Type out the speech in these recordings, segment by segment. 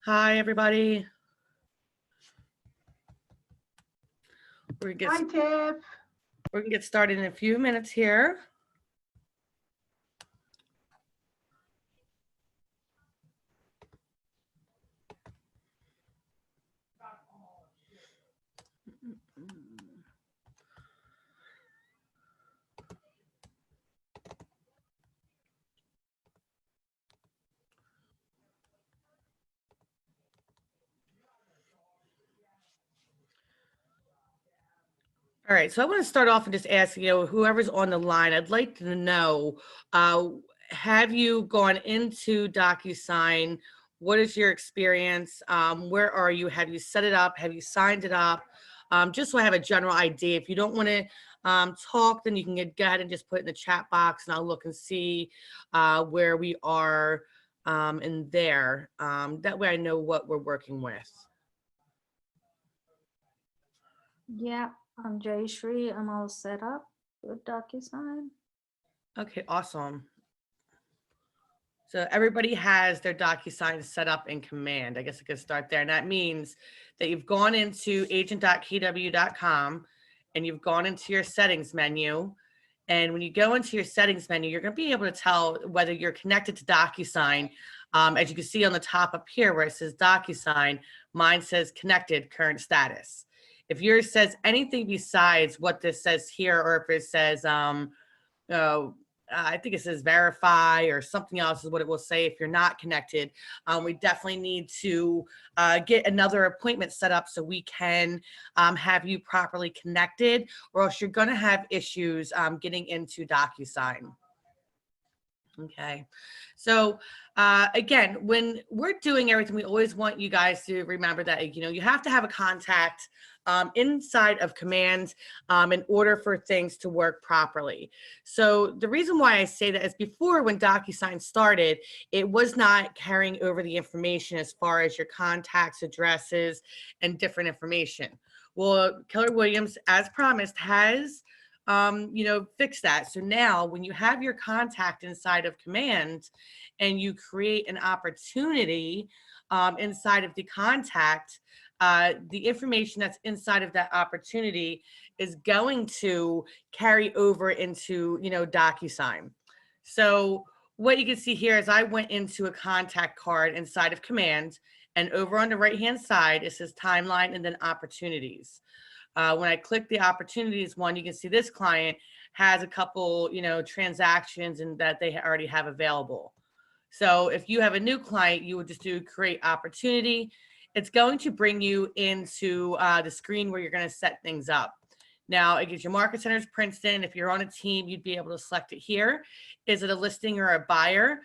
Hi, everybody. We're gonna Hi, get, Tiff. we're gonna get started in a few minutes here. All right, so I want to start off and just ask, whoever's on the line, I'd like to know, have you gone into DocuSign? What is your experience? Where are you? Have you set it up? Have you signed it up? Just so I have a general idea. If you don't want to talk, then you can go ahead and just put it in the chat box and I'll look and see where we are in there. That way I know what we're working with. Yeah, I'm Jayashree. I'm all set up with DocuSign. Okay, awesome. So everybody has their DocuSign set up in Command. I guess I could start there. And that means that you've gone into agent.kw.com and you've gone into your settings menu. And when you go into your settings menu, you're going to be able to tell whether you're connected to DocuSign. As you can see on the top up here where it says DocuSign, mine says connected, current status. If yours says anything besides what this says here, or if it says, I think it says verify or something else is what it will say if you're not connected. We definitely need to get another appointment set up so we can have you properly connected, or else you're going to have issues getting into DocuSign. Okay, so again, when we're doing everything, we always want you guys to remember that, you have to have a contact inside of Command in order for things to work properly. So the reason why I say that is before, when DocuSign started, it was not carrying over the information as far as your contacts, addresses, and different information. Well, Keller Williams, as promised, has fix that. So now when you have your contact inside of Command and you create an opportunity inside of the contact, the information that's inside of that opportunity is going to carry over into, DocuSign. So what you can see here is I went into a contact card inside of Command, and over on the right-hand side, it says timeline and then opportunities. When I click the opportunities one, you can see this client has a couple, transactions and that they already have available. So if you have a new client, you would just do create opportunity. It's going to bring you into the screen where you're going to set things up. Now, it gives you market centers, Princeton. If you're on a team, you'd be able to select it here. Is it a listing or a buyer?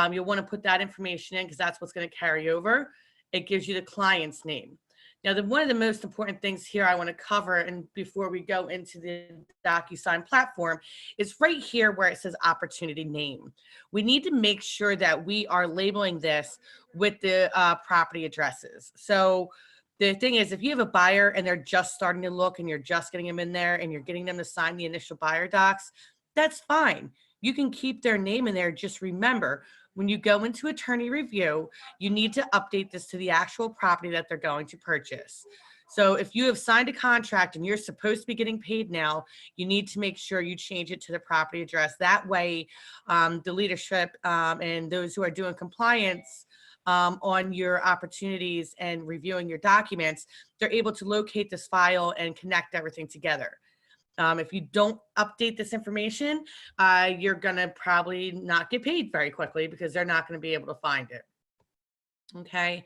You'll want to put that information in because that's what's going to carry over. It gives you the client's name. Now, one of the most important things here I want to cover, and before we go into the DocuSign platform, is right here where it says opportunity name. We need to make sure that we are labeling this with the property addresses. So the thing is, if you have a buyer and they're just starting to look and you're just getting them in there and you're getting them to sign the initial buyer docs, that's fine. You can keep their name in there. Just remember, when you go into attorney review, you need to update this to the actual property that they're going to purchase. So if you have signed a contract and you're supposed to be getting paid now, you need to make sure you change it to the property address. That way, the leadership and those who are doing compliance on your opportunities and reviewing your documents, they're able to locate this file and connect everything together. If you don't update this information, you're going to probably not get paid very quickly because they're not going to be able to find it. Okay.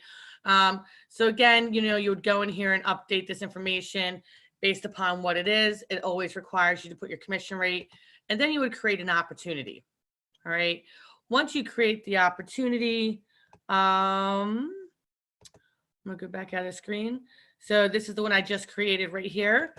So again, you would go in here and update this information based upon what it is. It always requires you to put your commission rate, and then you would create an opportunity. All right. Once you create the opportunity, I'm going to go back out of the screen. So this is the one I just created right here.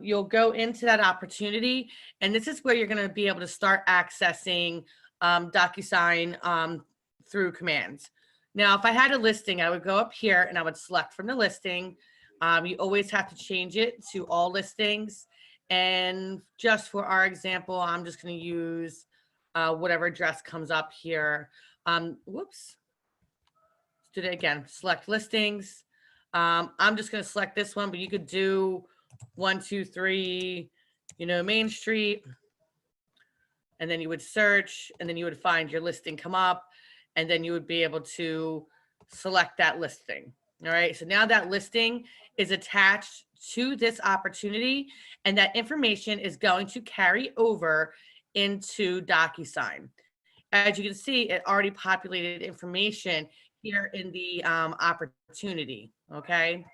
You'll go into that opportunity, and this is where you're going to be able to start accessing DocuSign through commands. Now, if I had a listing, I would go up here and I would select from the listing. You always have to change it to all listings. And just for our example, I'm just going to use whatever address comes up here. Let's do that again, select listings. I'm just going to select this one, but you could do 123, Main Street. And then you would search, and then you would find your listing come up, and then you would be able to select that listing. All right. So now that listing is attached to this opportunity, and that information is going to carry over into DocuSign. As you can see, it already populated information here in the opportunity. Okay.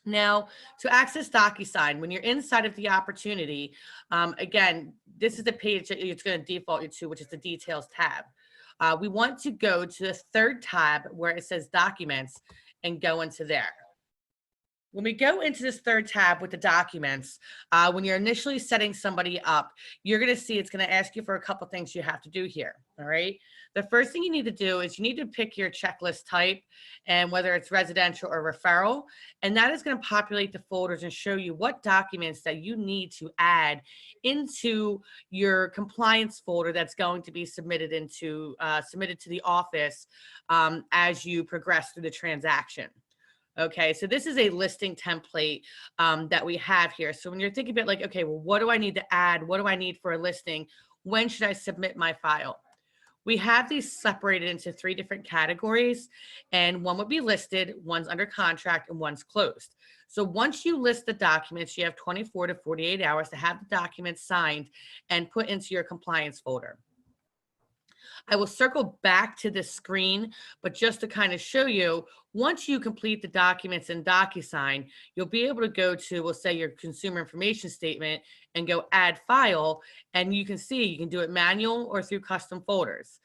Now, to access DocuSign, when you're inside of the opportunity, again, this is the page that it's going to default you to, which is the Details tab. We want to go to the third tab where it says Documents and go into there. When we go into this third tab with the documents, when you're initially setting somebody up, you're going to see it's going to ask you for a couple things you have to do here. All right. The first thing you need to do is you need to pick your checklist type and whether it's residential or referral. And that is going to populate the folders and show you what documents that you need to add into your compliance folder that's going to be submitted to the office as you progress through the transaction. Okay, so this is a listing template that we have here. So when you're thinking about like, okay, well, what do I need to add? What do I need for a listing? When should I submit my file? We have these separated into 3 different categories, and one would be listed, one's under contract, and one's closed. So once you list the documents, you have 24 to 48 hours to have the documents signed and put into your compliance folder. I will circle back to this screen, but just to kind of show you, once you complete the documents in DocuSign, you'll be able to go to, we'll say, your consumer information statement and go add file. And you can see you can do it manual or through custom folders.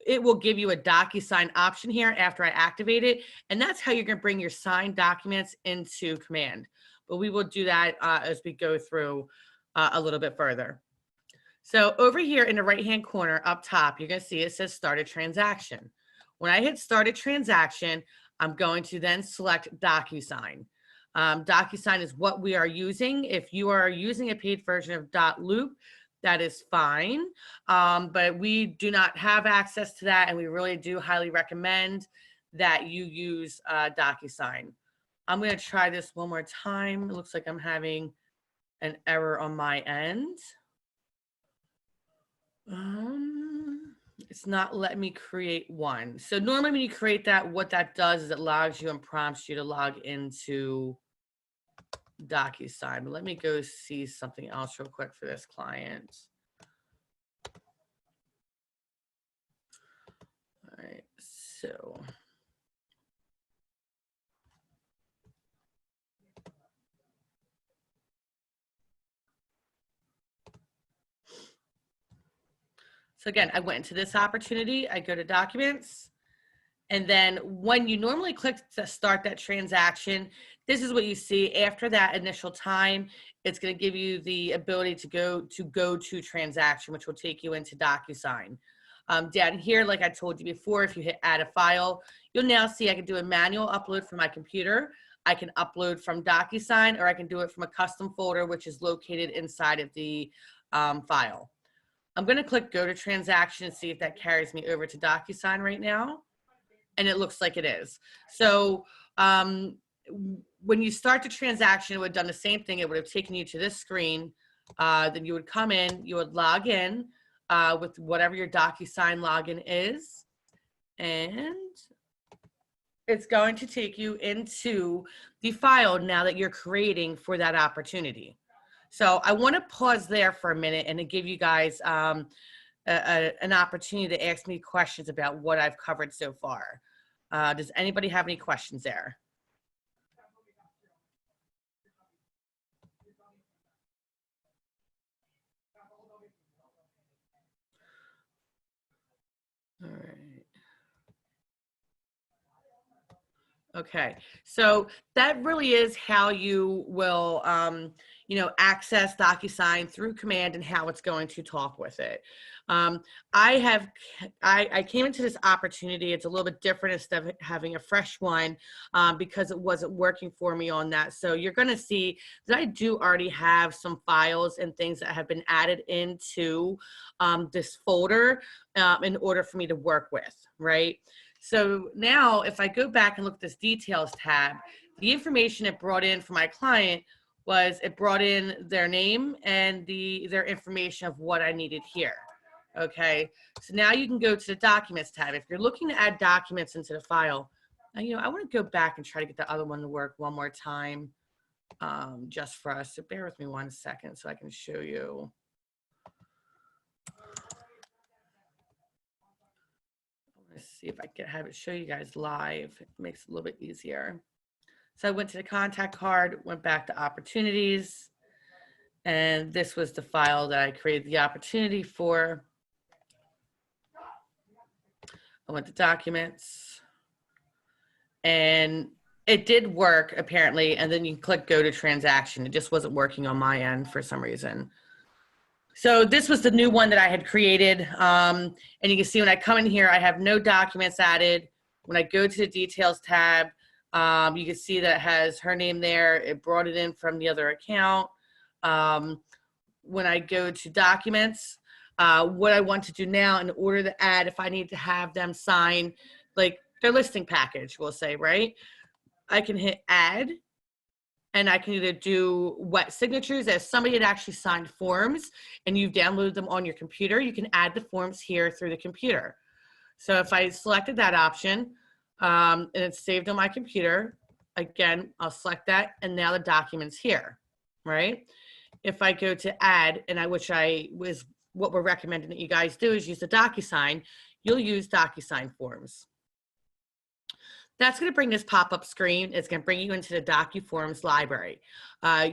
It will give you a DocuSign option here after I activate it. And that's how you're going to bring your signed documents into Command. But we will do that as we go through a little bit further. So over here in the right-hand corner up top, you're going to see it says Start a Transaction. When I hit Start a Transaction, I'm going to then select DocuSign. DocuSign is what we are using. If you are using a paid version of .loop, that is fine. But we do not have access to that, and we really do highly recommend that you use DocuSign. I'm going to try this one more time. It looks like I'm having an error on my end. It's not letting me create one. So normally when you create that, what that does is it logs you and prompts you to log into DocuSign. But let me go see something else real quick for this client. All right, so. So again, I went into this opportunity, I go to documents, and then when you normally click to start that transaction, this is what you see. After that initial time, it's going to give you the ability to go to transaction, which will take you into DocuSign. Down here, like I told you before, if you hit add a file, you'll now see I can do a manual upload from my computer. I can upload from DocuSign, or I can do it from a custom folder, which is located inside of the file. I'm going to click go to transaction and see if that carries me over to DocuSign right now. And it looks like it is. So when you start the transaction, it would have done the same thing. It would have taken you to this screen. Then you would come in, you would log in with whatever your DocuSign login is. And it's going to take you into the file now that you're creating for that opportunity. So I want to pause there for a minute and to give you guys an opportunity to ask me questions about what I've covered so far. Does anybody have any questions there? All right. Okay, so that really is how you will, access DocuSign through Command and how it's going to talk with it. I came into this opportunity. It's a little bit different instead of having a fresh one because it wasn't working for me on that. So you're going to see that I do already have some files and things that have been added into this folder in order for me to work with, right? So now if I go back and look at this details tab, the information it brought in for my client was it brought in their name and their information of what I needed here. Okay, so now you can go to the documents tab. If you're looking to add documents into the file, I want to go back and try to get the other one to work one more time just for us. So bear with me 1 second so I can show you. Let's see if I can have it show you guys live. It makes it a little bit easier. So I went to the contact card, went back to opportunities, and this was the file that I created the opportunity for. I went to documents, and it did work apparently, and then you click go to transaction. It just wasn't working on my end for some reason. So this was the new one that I had created. And you can see when I come in here, I have no documents added. When I go to the details tab, you can see that it has her name there. It brought it in from the other account. When I go to documents, what I want to do now in order to add, if I need to have them sign like their listing package, we'll say, right? I can hit add. And I can either do wet signatures. If somebody had actually signed forms and you've downloaded them on your computer, you can add the forms here through the computer. So if I selected that option and it's saved on my computer, again, I'll select that and now the document's here, right? If I go to add, and what we're recommending that you guys do is use the DocuSign, you'll use DocuSign forms. That's going to bring this pop-up screen. It's going to bring you into the DocuForms library.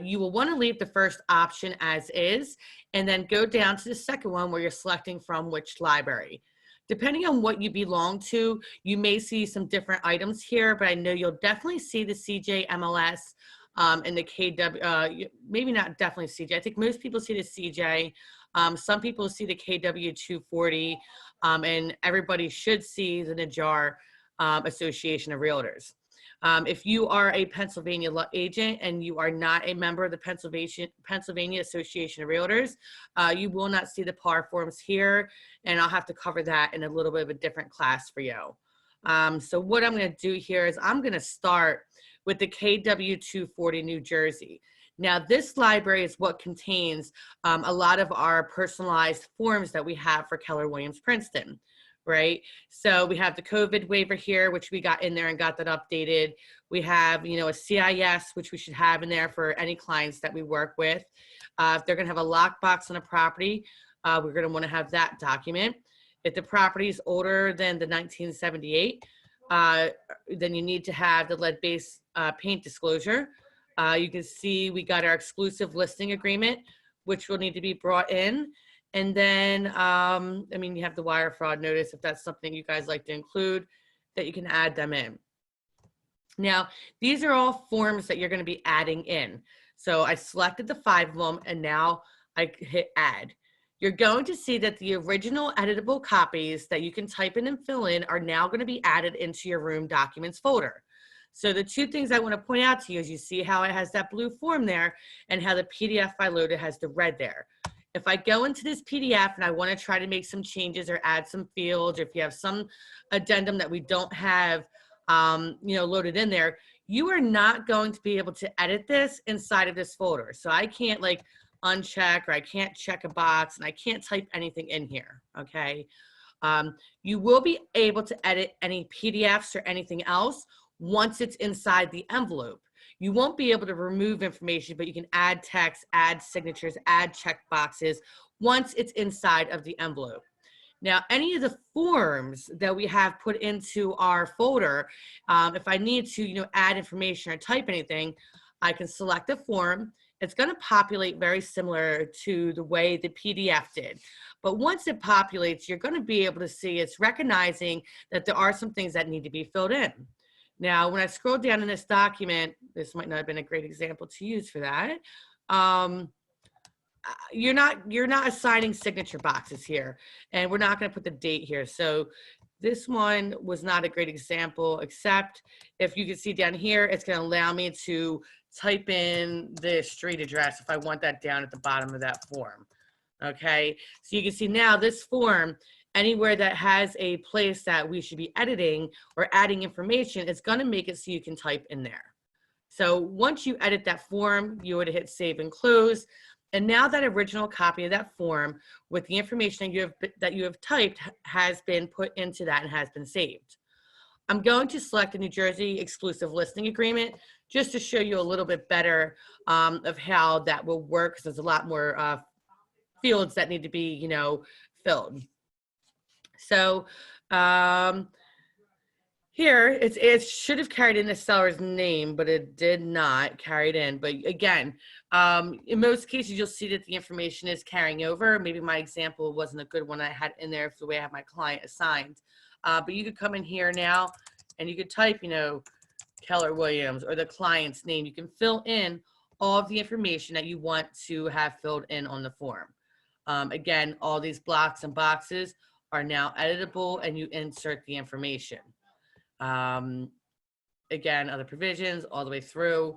You will want to leave the first option as is, and then go down to the second one where you're selecting from which library. Depending on what you belong to, you may see some different items here, but I know you'll definitely see the CJ MLS and the KW, maybe not definitely CJ. I think most people see the CJ. Some people see the KW 240, and everybody should see the NAJAR Association of Realtors. If you are a Pennsylvania agent and you are not a member of the Pennsylvania Association of Realtors, you will not see the PAR forms here, and I'll have to cover that in a little bit of a different class for you. So what I'm going to do here is I'm going to start with the KW 240 New Jersey. Now, this library is what contains a lot of our personalized forms that we have for Keller Williams Princeton. Right? So we have the COVID waiver here, which we got in there and got that updated. We have, a CIS, which we should have in there for any clients that we work with. If they're going to have a lockbox on a property, we're going to want to have that document. If the property is older than the 1978, then you need to have the lead-based paint disclosure. You can see we got our exclusive listing agreement, which will need to be brought in. And then, you have the wire fraud notice, if that's something you guys like to include, that you can add them in. Now, these are all forms that you're going to be adding in. So I selected the 5 of them, and now I hit add. You're going to see that the original editable copies that you can type in and fill in are now going to be added into your room documents folder. So the 2 things I want to point out to you is you see how it has that blue form there and how the PDF I loaded has the red there. If I go into this PDF and I want to try to make some changes or add some fields, or if you have some addendum that we don't have, loaded in there, you are not going to be able to edit this inside of this folder. So I can't uncheck, or I can't check a box, and I can't type anything in here, okay? You will be able to edit any PDFs or anything else once it's inside the envelope. You won't be able to remove information, but you can add text, add signatures, add check boxes once it's inside of the envelope. Now, any of the forms that we have put into our folder, if I need to, add information or type anything, I can select a form. It's going to populate very similar to the way the PDF did. But once it populates, you're going to be able to see it's recognizing that there are some things that need to be filled in. Now, when I scroll down in this document, this might not have been a great example to use for that. You're not assigning signature boxes here, and we're not going to put the date here. So this one was not a great example, except if you can see down here, it's going to allow me to type in the street address if I want that down at the bottom of that form. Okay, so you can see now this form anywhere that has a place that we should be editing or adding information, it's going to make it so you can type in there. So once you edit that form, you would hit save and close. And now that original copy of that form with the information that you have typed has been put into that and has been saved. I'm going to select the New Jersey exclusive listing agreement just to show you a little bit better of how that will work, because there's a lot more fields that need to be, you know, filled. So here it should have carried in the seller's name, but it did not carry it in. But again, in most cases, you'll see that the information is carrying over. Maybe my example wasn't a good one I had in there for the way I have my client assigned. But you could come in here now and you could type, you know, Keller Williams or the client's name. You can fill in all of the information that you want to have filled in on the form. Again, all these blocks and boxes are now editable and you insert the information. Again, other provisions all the way through.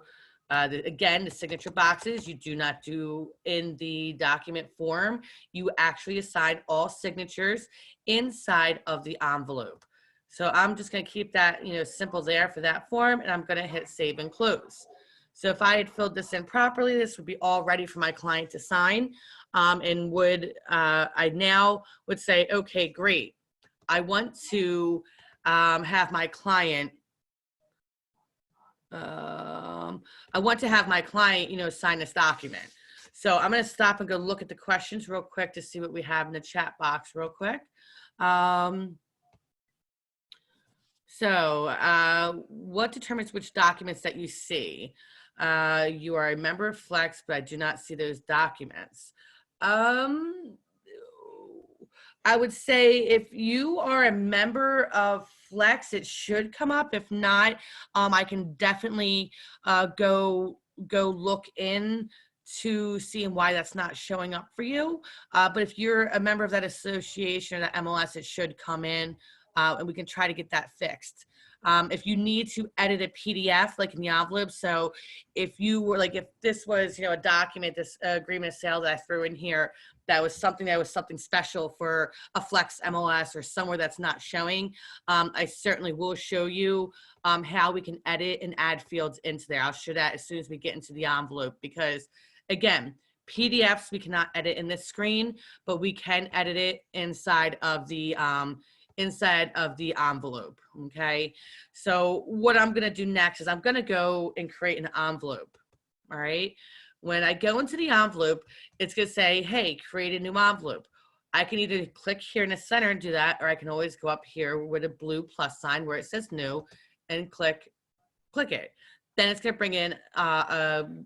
Again, the signature boxes you do not do in the document form. You actually assign all signatures inside of the envelope. So I'm just going to keep that, you know, simple there for that form, and I'm going to hit save and close. So if I had filled this in properly, this would be all ready for my client to sign, and I now would say, okay, great. I want to have my client. You know, sign this document. So I'm going to stop and go look at the questions real quick to see what we have in the chat box real quick. What determines which documents that you see? You are a member of Flex, but I do not see those documents. I would say if you are a member of Flex, it should come up. If not, I can definitely go look in to seeing why that's not showing up for you. But if you're a member of that association or that MLS, it should come in, and we can try to get that fixed. If you need to edit a PDF, like in the envelope, so if you were like, if this was, you know, a document, this agreement of sale that I threw in here, that was something special for a Flex MLS or somewhere that's not showing, I certainly will show you how we can edit and add fields into there. I'll show that as soon as we get into the envelope, because again, PDFs we cannot edit in this screen, but we can edit it inside of the envelope. Okay, so what I'm going to do next is I'm going to go and create an envelope. All right, when I go into the envelope, it's going to say, hey, create a new envelope. I can either click here in the center and do that, or I can always go up here with a blue plus sign where it says new and click it. Then it's going to bring in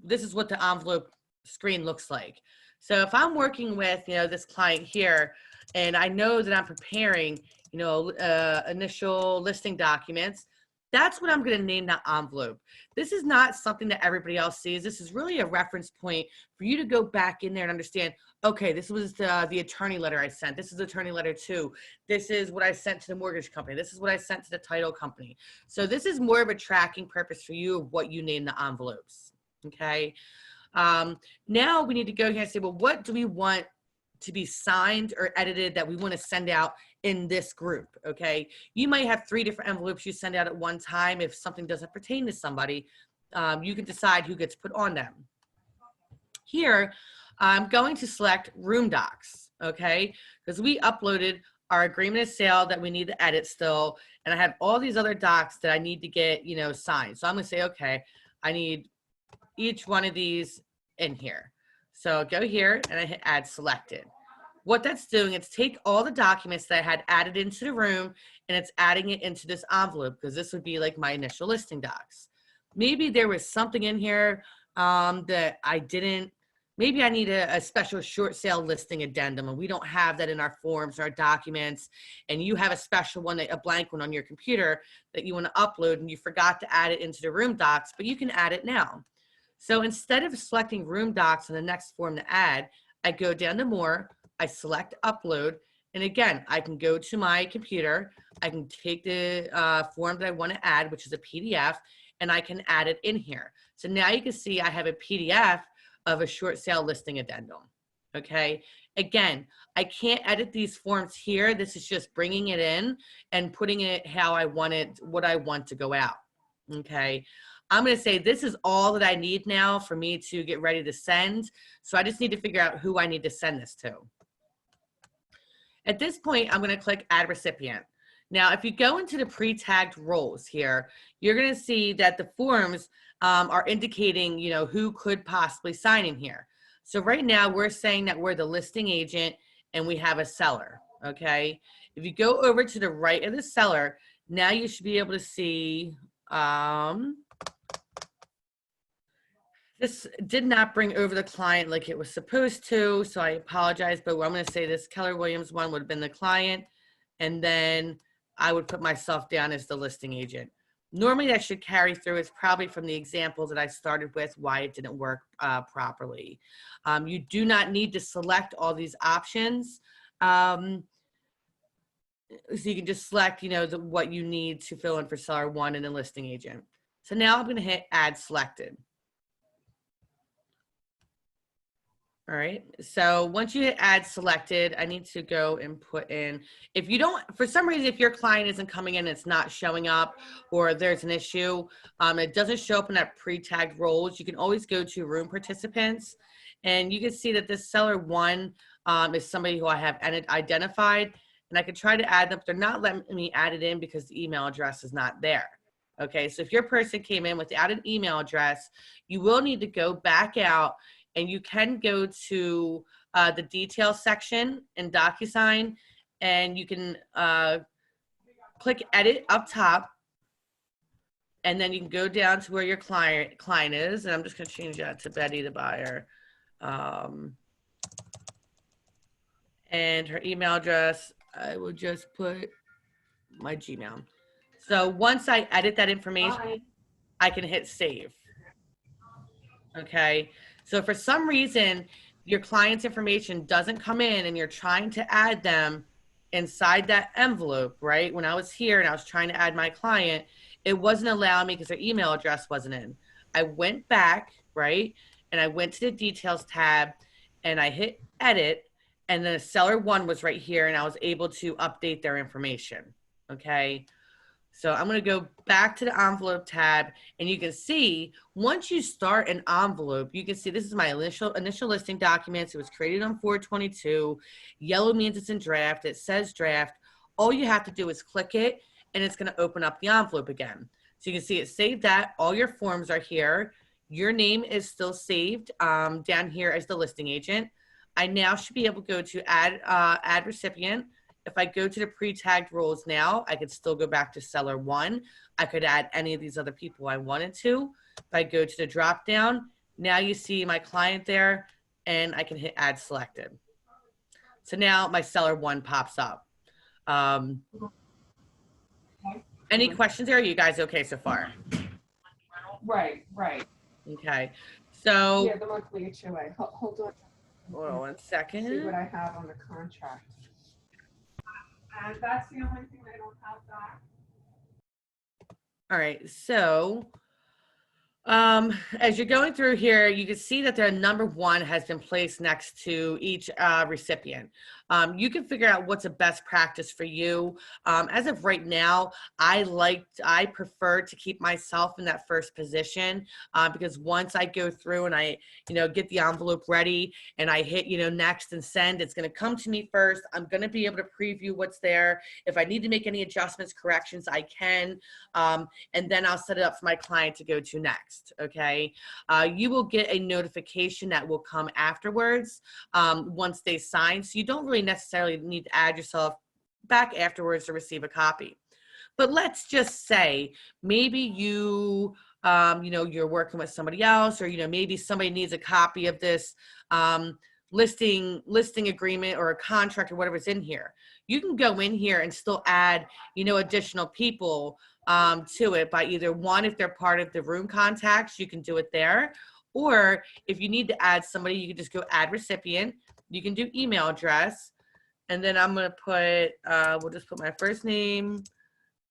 this is what the envelope screen looks like. So if I'm working with, you know, this client here, and I know that I'm preparing, you know, initial listing documents, that's what I'm going to name that envelope. This is not something that everybody else sees. This is really a reference point for you to go back in there and understand, okay, this was the attorney letter I sent. This is attorney letter 2. This is what I sent to the mortgage company. This is what I sent to the title company. So this is more of a tracking purpose for you of what you name the envelopes. Okay. Now we need to go here and say, well, what do we want to be signed or edited that we want to send out in this group? Okay, you might have 3 different envelopes you send out at one time. If something doesn't pertain to somebody, you can decide who gets put on them. Here, I'm going to select room docs, okay, because we uploaded our agreement of sale that we need to edit still, and I have all these other docs that I need to get, you know, signed. So I'm going to say, okay, I need each one of these in here. So I'll go here and I hit add selected. What that's doing, it's take all the documents that I had added into the room and it's adding it into this envelope, because this would be like my initial listing docs. Maybe there was something in here that I didn't, maybe I need a special short sale listing addendum and we don't have that in our forms or our documents, and you have a special one, a blank one on your computer that you want to upload and you forgot to add it into the room docs, but you can add it now. So instead of selecting room docs on the next form to add, I go down to more, I select upload, and again, I can go to my computer, I can take the form that I want to add, which is a PDF, and I can add it in here. So now you can see I have a PDF of a short sale listing addendum, okay? Again, I can't edit these forms here. This is just bringing it in and putting it how I want it, what I want to go out. Okay. I'm going to say this is all that I need now for me to get ready to send. So I just need to figure out who I need to send this to. At this point, I'm going to click Add Recipient. Now, if you go into the pre-tagged roles here, you're going to see that the forms are indicating, you know, who could possibly sign in here. So right now, we're saying that we're the listing agent and we have a seller, okay? If you go over to the right of the seller, now you should be able to see, this did not bring over the client like it was supposed to, so I apologize, but I'm going to say this Keller Williams one would have been the client, and then I would put myself down as the listing agent. Normally that should carry through. It's probably from the examples that I started with why it didn't work properly. You do not need to select all these options. So you can just select, you know, what you need to fill in for seller one and the listing agent. So now I'm going to hit Add Selected. All right, so once you hit Add Selected, I need to go and put in, if you don't, for some reason, if your client isn't coming in, it's not showing up, or there's an issue, it doesn't show up in that pre-tagged roles, you can always go to room participants, and you can see that this seller one is somebody who I have identified, and I could try to add them, but they're not letting me add it in because the email address is not there. Okay, so if your person came in without an email address, you will need to go back out, and you can go to the details section in DocuSign, and you can click edit up top, and then you can go down to where your client is, and I'm just going to change that to Betty the buyer, and her email address, I will just put my Gmail. So once I edit that information, I can hit save. Okay, so for some reason your client's information doesn't come in and you're trying to add them inside that envelope, right? When I was here and I was trying to add my client, it wasn't allowing me because their email address wasn't in. I went back, right? And I went to the details tab and I hit edit, and then seller one was right here and I was able to update their information. Okay. So I'm going to go back to the envelope tab, and you can see once you start an envelope, you can see this is my initial listing documents. It was created on 4/22. Yellow means it's in draft. It says draft. All you have to do is click it, and it's going to open up the envelope again. So you can see it saved that. All your forms are here. Your name is still saved down here as the listing agent. I now should be able to go to add recipient. If I go to the pre-tagged roles now, I could still go back to seller one. I could add any of these other people I wanted to. If I go to the drop down, now you see my client there, and I can hit add selected. So now my seller one pops up. Any questions there? Are you guys okay so far? Right. Okay. So Yeah, the monthly HOA. Hold on. hold on 1 See second. what I have on the contract. And that's the only thing I don't have back. All right, so as you're going through here, you can see that their number one has been placed next to each recipient. You can figure out what's a best practice for you. As of right now, I prefer to keep myself in that first position because once I go through and I, get the envelope ready and I hit, next and send, it's going to come to me first. I'm going to be able to preview what's there. If I need to make any adjustments, corrections, I can. And then I'll set it up for my client to go to next. Okay. You will get a notification that will come afterwards once they sign. So you don't really necessarily need to add yourself back afterwards to receive a copy. But let's just say maybe you, you're working with somebody else, or, maybe somebody needs a copy of this listing agreement or a contract or whatever's in here. You can go in here and still add, additional people to it by either one, if they're part of the room contacts, you can do it there. Or if you need to add somebody, you can just go add recipient. You can do email address. And then I'm going to put, we'll just put my first name,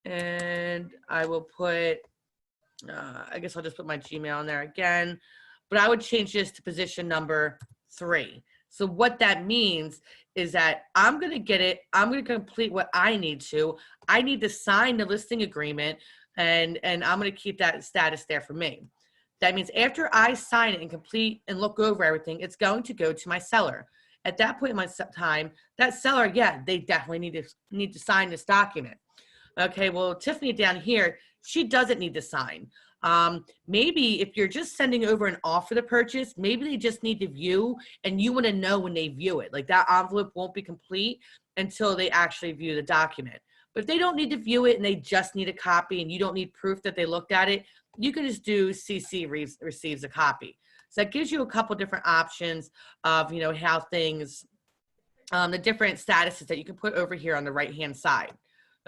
and I will put, I guess I'll just put my Gmail in there again, but I would change this to position number 3. So what that means is that I'm going to get it. I'm going to complete what I need to. I need to sign the listing agreement, and I'm going to keep that status there for me. That means after I sign it and complete and look over everything, it's going to go to my seller. At that point in my time, that seller, yeah, they definitely need to sign this document. Okay, well, Tiffany down here, she doesn't need to sign. Maybe if you're just sending over an offer to purchase, maybe they just need to view, and you want to know when they view it. Like that envelope won't be complete until they actually view the document. But if they don't need to view it and they just need a copy and you don't need proof that they looked at it, you can just do CC receives a copy. So that gives you a couple different options of, you know, how things, the different statuses that you can put over here on the right-hand side.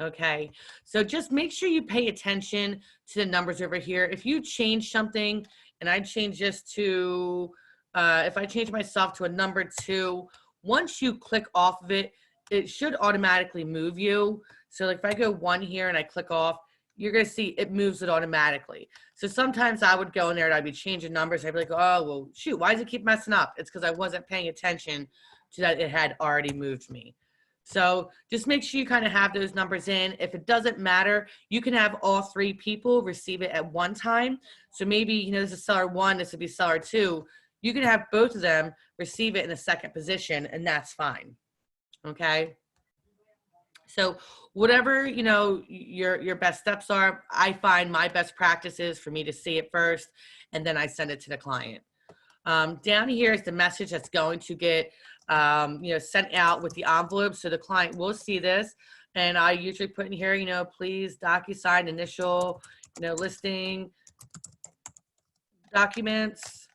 Okay, so just make sure you pay attention to the numbers over here. If you change something, and I change this to, if I change myself to a number 2, once you click off of it, it should automatically move you. So like if I go 1 here and I click off, you're going to see it moves it automatically. So sometimes I would go in there and I'd be changing numbers. I'd be like, oh, well, shoot, why does it keep messing up? It's because I wasn't paying attention to that it had already moved me. So just make sure you kind of have those numbers in. If it doesn't matter, you can have all 3 people receive it at one time. So maybe, you know, this is seller 1, this would be seller 2. You can have both of them receive it in the second position, and that's fine. Okay. So whatever, you know, your best steps are, I find my best practice is for me to see it first, and then I send it to the client. Down here is the message that's going to get, you know, sent out with the envelope. So the client will see this. And I usually put in here, you know, please DocuSign initial, you know, listing documents.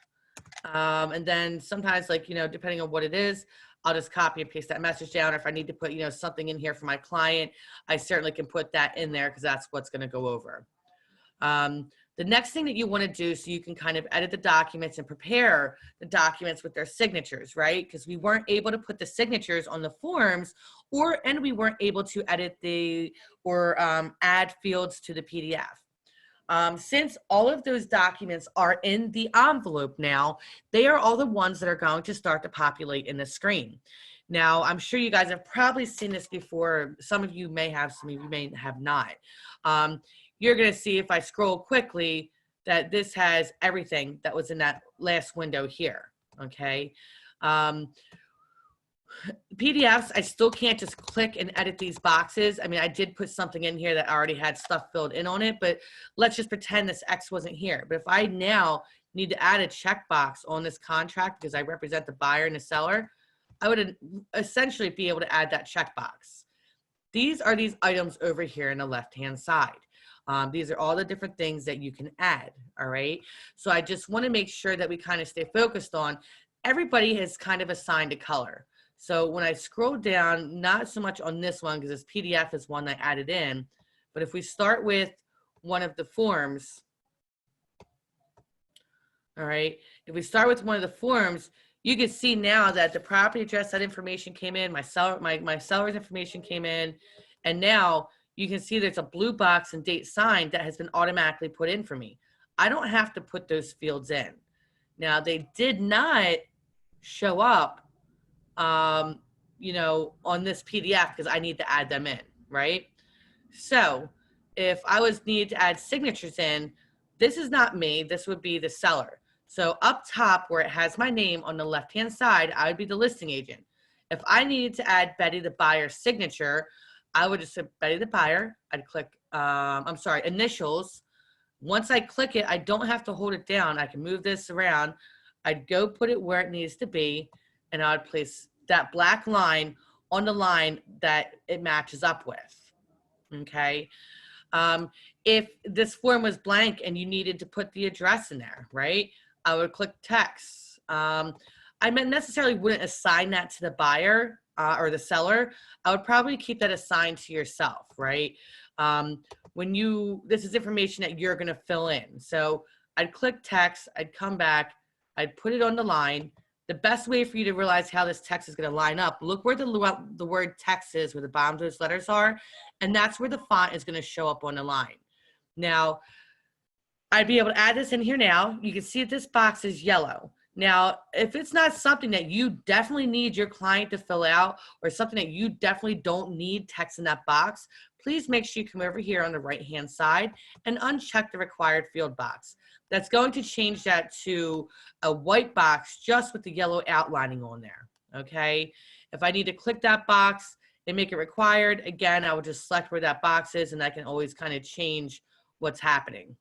And then sometimes, like, you know, depending on what it is, I'll just copy and paste that message down. Or if I need to put, you know, something in here for my client, I certainly can put that in there because that's what's going to go over. The next thing that you want to do, so you can kind of edit the documents and prepare the documents with their signatures, right? Because we weren't able to put the signatures on the forms, and we weren't able to edit or add fields to the PDF. Since all of those documents are in the envelope now, they are all the ones that are going to start to populate in the screen. Now, I'm sure you guys have probably seen this before. Some of you may have, some of you may have not. You're going to see if I scroll quickly that this has everything that was in that last window here, okay? PDFs, I still can't just click and edit these boxes. I mean, I did put something in here that already had stuff filled in on it, but let's just pretend this X wasn't here. But if I now need to add a checkbox on this contract because I represent the buyer and the seller, I would essentially be able to add that checkbox. These are these items over here on the left-hand side. These are all the different things that you can add, all right? So I just want to make sure that we kind of stay focused on, everybody has kind of assigned a color. So when I scroll down, not so much on this one because this PDF is one that I added in, but if we start with one of the forms, all right, if we start with one of the forms, you can see now that the property address, that information came in, my seller's information came in, and now you can see there's a blue box and date signed that has been automatically put in for me. I don't have to put those fields in. Now, they did not show up, you know, on this PDF because I need to add them in, right? So if I needed to add signatures in, this is not me, this would be the seller. So up top where it has my name on the left-hand side, I would be the listing agent. If I needed to add Betty the buyer's signature, I would just say Betty the buyer. I'd click, initials. Once I click it, I don't have to hold it down. I can move this around. I'd go put it where it needs to be, and I would place that black line on the line that it matches up with, okay? If this form was blank and you needed to put the address in there, right? I would click text. I necessarily wouldn't assign that to the buyer or the seller. I would probably keep that assigned to yourself, right? This is information that you're gonna fill in. So I'd click text, I'd come back, I'd put it on the line. The best way for you to realize how this text is gonna line up, look where the word text is, where the bottom of those letters are, and that's where the font is gonna show up on the line. Now, I'd be able to add this in here now. You can see that this box is yellow. Now, if it's not something that you definitely need your client to fill out or something that you definitely don't need text in that box, please make sure you come over here on the right-hand side and uncheck the required field box. That's going to change that to a white box just with the yellow outlining on there, okay? If I need to click that box and make it required, again, I will just select where that box is and I can always kind of change what's happening.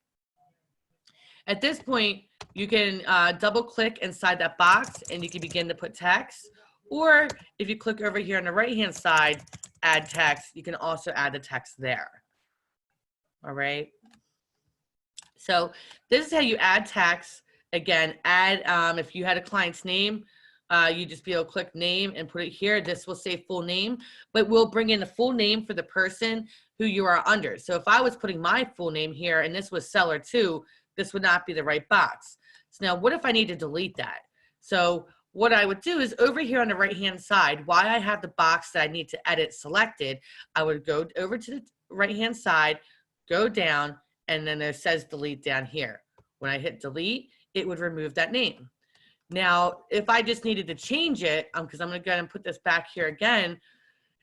At this point, you can double click inside that box and you can begin to put text. Or if you click over here on the right-hand side, add text, you can also add the text there. All right. So this is how you add text. Again, add, if you had a client's name, you just be able to click name and put it here. This will say full name, but we'll bring in the full name for the person who you are under. So if I was putting my full name here and this was seller 2, this would not be the right box. So now what if I need to delete that? So what I would do is over here on the right-hand side, while I have the box that I need to edit selected, I would go over to the right-hand side, go down, and then it says delete down here. When I hit delete, it would remove that name. Now, if I just needed to change it, because I'm going to go ahead and put this back here again,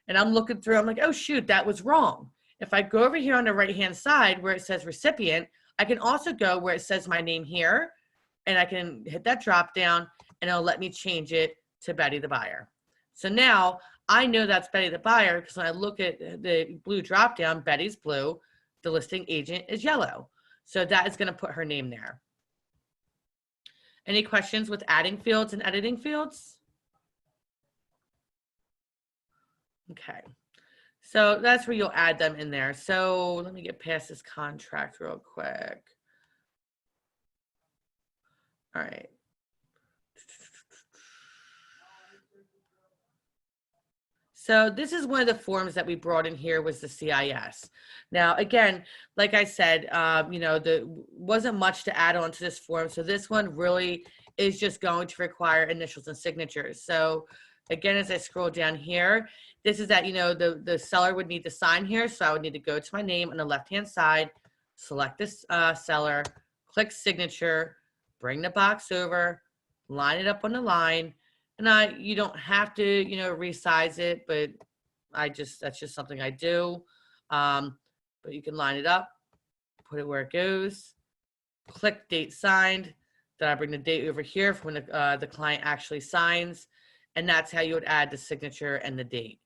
and I'm looking through, I'm like, oh, shoot, that was wrong. If I go over here on the right-hand side where it says recipient, I can also go where it says my name here, and I can hit that drop down, and it'll let me change it to Betty the buyer. So now I know that's Betty the buyer because when I look at the blue drop down, Betty's blue, the listing agent is yellow. So that is going to put her name there. Any questions with adding fields and editing fields? Okay. So that's where you'll add them in there. So let me get past this contract real quick. All right. So this is one of the forms that we brought in here was the CIS. Now, again, like I said, you know, there wasn't much to add on to this form. So this one really is just going to require initials and signatures. So again, as I scroll down here, this is that, you know, the seller would need to sign here. So I would need to go to my name on the left-hand side, select this seller, click signature, bring the box over, line it up on the line. And you don't have to, you know, resize it, but that's just something I do. But you can line it up, put it where it goes, click date signed. Then I bring the date over here for when the client actually signs. And that's how you would add the signature and the date.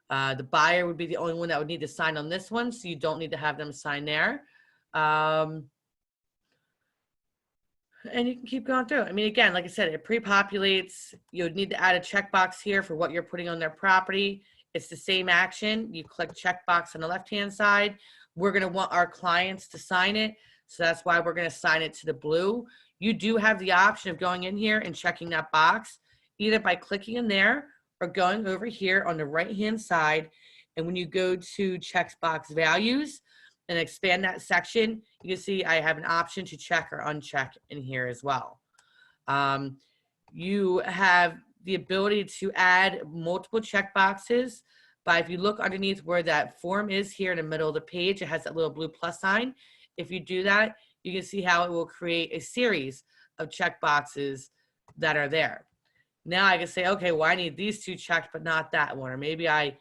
The buyer would be the only one that would need to sign on this one. So you don't need to have them sign there. And you can keep going through. I mean, again, like I said, it pre-populates. You would need to add a checkbox here for what you're putting on their property. It's the same action. You click checkbox on the left-hand side. We're going to want our clients to sign it. So that's why we're going to sign it to the blue. You do have the option of going in here and checking that box, either by clicking in there or going over here on the right-hand side. And when you go to checkbox values, and expand that section, you can see I have an option to check or uncheck in here as well. You have the ability to add multiple checkboxes, but if you look underneath where that form is here in the middle of the page, it has that little blue plus sign. If you do that, you can see how it will create a series of checkboxes that are there. Now I can say, okay, well, I need these 2 checked, but not that one. Or maybe I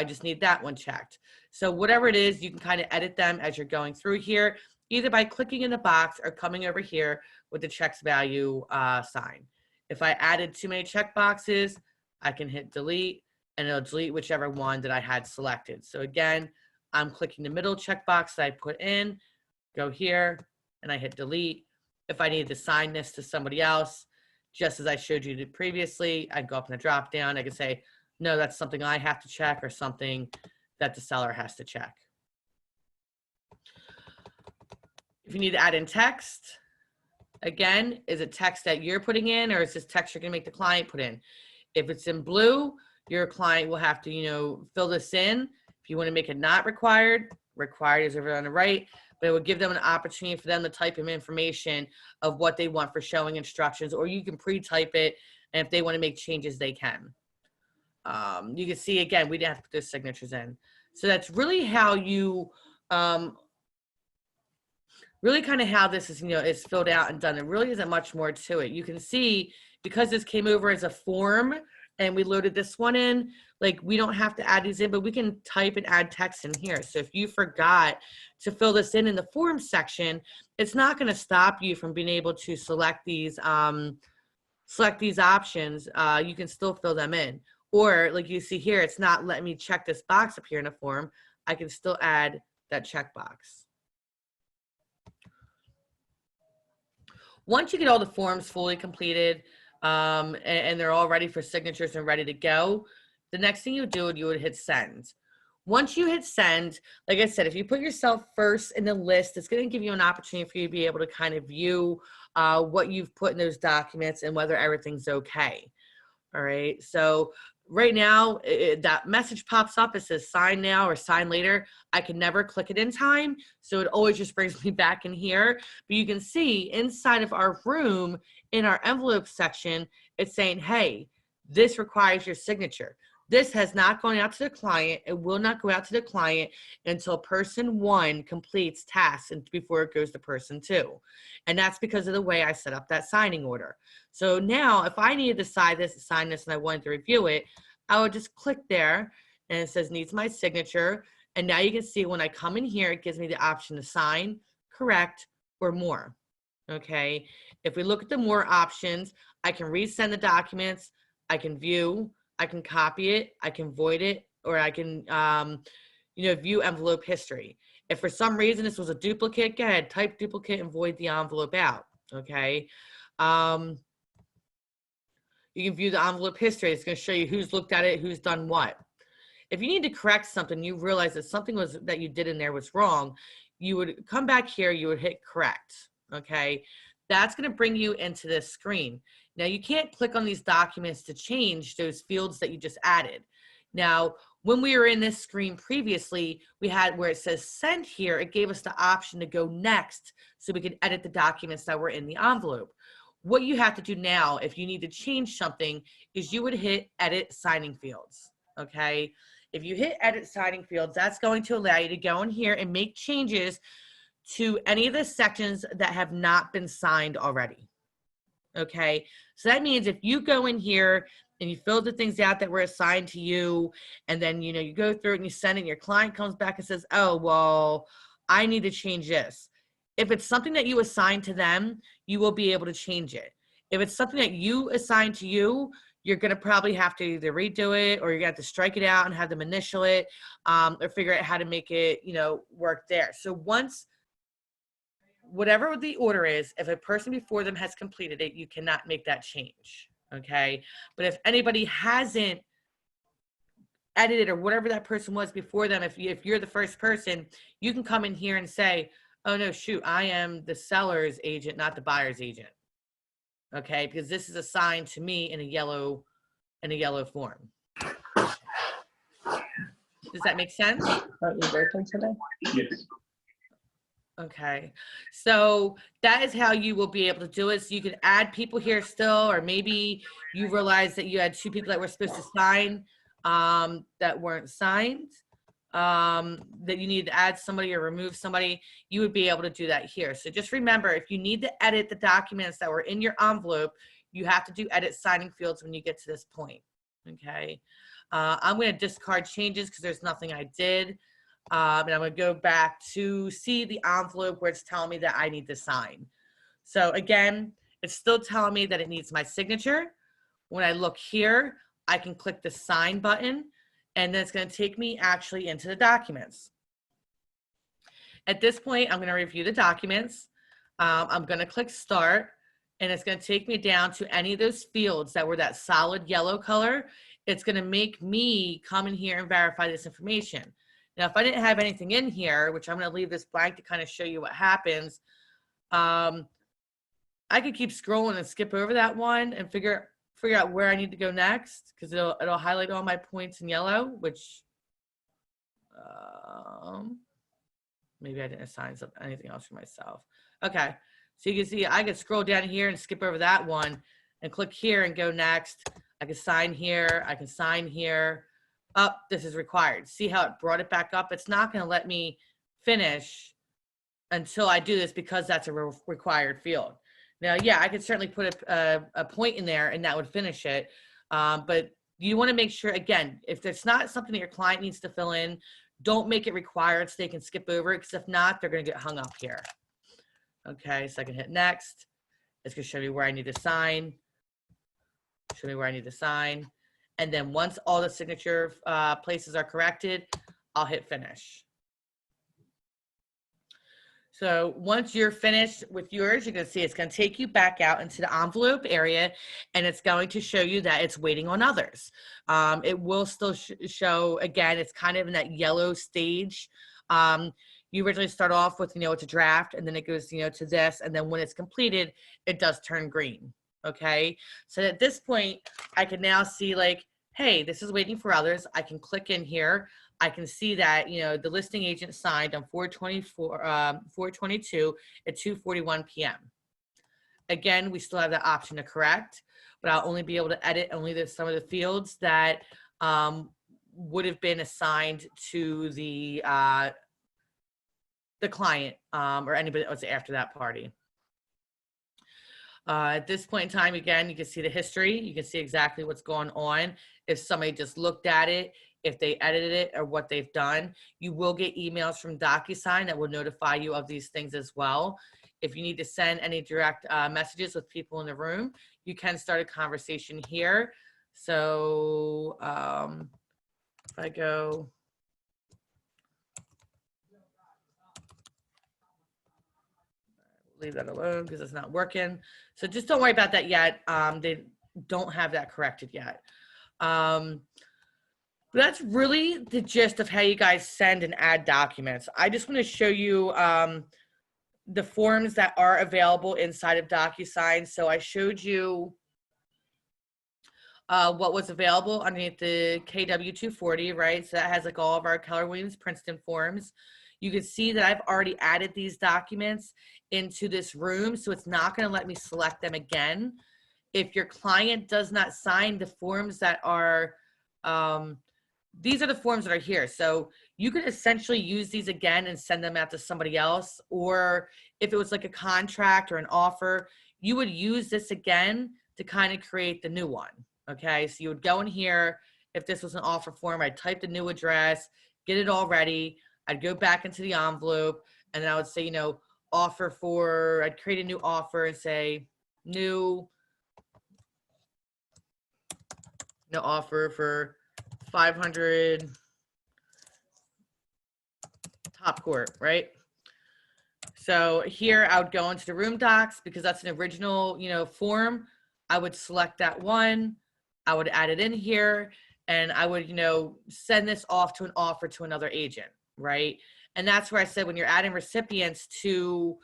just need that one checked. So whatever it is, you can kind of edit them as you're going through here, either by clicking in the box or coming over here with the checks value sign. If I added too many check boxes, I can hit delete and it'll delete whichever one that I had selected. So again, I'm clicking the middle checkbox that I put in, go here, and I hit delete. If I needed to assign this to somebody else, just as I showed you previously, I'd go up in the drop down. I can say, no, that's something I have to check or something that the seller has to check. If you need to add in text, again, is it text that you're putting in or is this text you're gonna make the client put in? If it's in blue, your client will have to, you know, fill this in. If you wanna make it not required, required is over on the right, but it will give them an opportunity for them to type in information of what they want for showing instructions, or you can pre-type it, and if they wanna make changes, they can. You can see, again, we didn't have to put those signatures in. So that's really how you really kind of how this is, is filled out and done. It really isn't much more to it. You can see, because this came over as a form and we loaded this one in, like we don't have to add these in, but we can type and add text in here. So if you forgot to fill this in the form section, it's not going to stop you from being able to select these options. You can still fill them in. Or like you see here, it's not letting me check this box up here in a form. I can still add that checkbox. Once you get all the forms fully completed and they're all ready for signatures and ready to go, the next thing you do, you would hit send. Once you hit send, like I said, if you put yourself first in the list, it's going to give you an opportunity for you to be able to kind of view what you've put in those documents and whether everything's okay. All right. So right now, that message pops up. It says sign now or sign later. I can never click it in time. So it always just brings me back in here. But you can see inside of our room in our envelope section, it's saying, hey, this requires your signature. This has not gone out to the client. It will not go out to the client until person 1 completes tasks and before it goes to person 2. And that's because of the way I set up that signing order. So now if I needed to sign this, and I wanted to review it, I would just click there and it says needs my signature. And now you can see when I come in here, it gives me the option to sign, correct, or more. Okay. If we look at the more options, I can resend the documents. I can view, I can copy it, I can void it, or I can, view envelope history. If for some reason this was a duplicate, go ahead, type duplicate and void the envelope out, okay? You can view the envelope history. It's going to show you who's looked at it, who's done what. If you need to correct something, you realize that something that you did in there was wrong, you would come back here, you would hit correct, okay? That's going to bring you into this screen. Now, you can't click on these documents to change those fields that you just added. Now, when we were in this screen previously, we had where it says send here, it gave us the option to go next so we could edit the documents that were in the envelope. What you have to do now, if you need to change something, is you would hit edit signing fields, okay? If you hit edit signing fields, that's going to allow you to go in here and make changes to any of the sections that have not been signed already. Okay, so that means if you go in here and you fill the things out that were assigned to you, and then you go through it and you send it, and your client comes back and says, oh, well, I need to change this. If it's something that you assign to them, you will be able to change it. If it's something that you assign to you, you're going to probably have to either redo it, or you're going to have to strike it out and have them initial it, or figure out how to make it, work there. So once, whatever the order is, if a person before them has completed it, you cannot make that change, okay? But if anybody hasn't edited or whatever that person was before them, if you're the first person, you can come in here and say, oh no, shoot, I am the seller's agent, not the buyer's agent, okay? Because this is assigned to me in a yellow form. Does that make sense? Aren't you working today? Yes. Okay, so that is how you will be able to do it. So you can add people here still, or maybe you realize that you had 2 people that were supposed to sign that weren't signed, that you need to add somebody or remove somebody. You would be able to do that here. So just remember, if you need to edit the documents that were in your envelope, you have to do edit signing fields when you get to this point, okay? I'm going to discard changes because there's nothing I did. And I'm going to go back to see the envelope where it's telling me that I need to sign. So again, it's still telling me that it needs my signature. When I look here, I can click the sign button, and then it's going to take me actually into the documents. At this point, I'm going to review the documents. I'm going to click start, and it's going to take me down to any of those fields that were that solid yellow color. It's going to make me come in here and verify this information. Now, if I didn't have anything in here, which I'm going to leave this blank to kind of show you what happens, I could keep scrolling and skip over that one and figure out where I need to go next, because it'll highlight all my points in yellow, which maybe I didn't assign anything else for myself. Okay, so you can see I could scroll down here and skip over that one and click here and go next. I can sign here. I can sign here. Up, this is required. See how it brought it back up? It's not going to let me finish until I do this because that's a required field. Now, yeah, I could certainly put a point in there and that would finish it. But you want to make sure, again, if there's not something that your client needs to fill in, don't make it required so they can skip over it, because if not, they're going to get hung up here. Okay, so I can hit next. It's going to show me where I need to sign. Show me where I need to sign. And then once all the signature places are corrected, I'll hit finish. So once you're finished with yours, you're going to see it's going to take you back out into the envelope area, and it's going to show you that it's waiting on others. It will still show, again, it's kind of in that yellow stage. You originally start off with, it's a draft, and then it goes, to this, and then when it's completed, it does turn green. Okay. So at this point, I can now see like, hey, this is waiting for others. I can click in here. I can see that, the listing agent signed on 4/22 at 2:41 p.m. Again, we still have that option to correct, but I'll only be able to edit only some of the fields that would have been assigned to the client or anybody that was after that party. At this point in time, again, you can see the history. You can see exactly what's going on. If somebody just looked at it, if they edited it, or what they've done. You will get emails from DocuSign that will notify you of these things as well. If you need to send any direct messages with people in the room, you can start a conversation here. So if I go, leave that alone because it's not working. So just don't worry about that yet. They don't have that corrected yet. But that's really the gist of how you guys send and add documents. I just want to show you the forms that are available inside of DocuSign. So I showed you what was available underneath the KW240, right? So that has like all of our Keller Williams Princeton forms. You can see that I've already added these documents into this room, so it's not going to let me select them again. If your client does not sign the forms that are, these are the forms that are here. So you could essentially use these again and send them out to somebody else. Or if it was like a contract or an offer, you would use this again to kind of create the new one. Okay, so you would go in here. If this was an offer form, I'd type the new address, get it all ready. I'd go back into the envelope, and then I would say, offer for, I'd create a new offer and say new offer for 500 top court, right? So here I would go into the room docs because that's an original, form. I would select that one. I would add it in here, and I would, send this off to an offer to another agent, right? And that's where I said when you're adding recipients to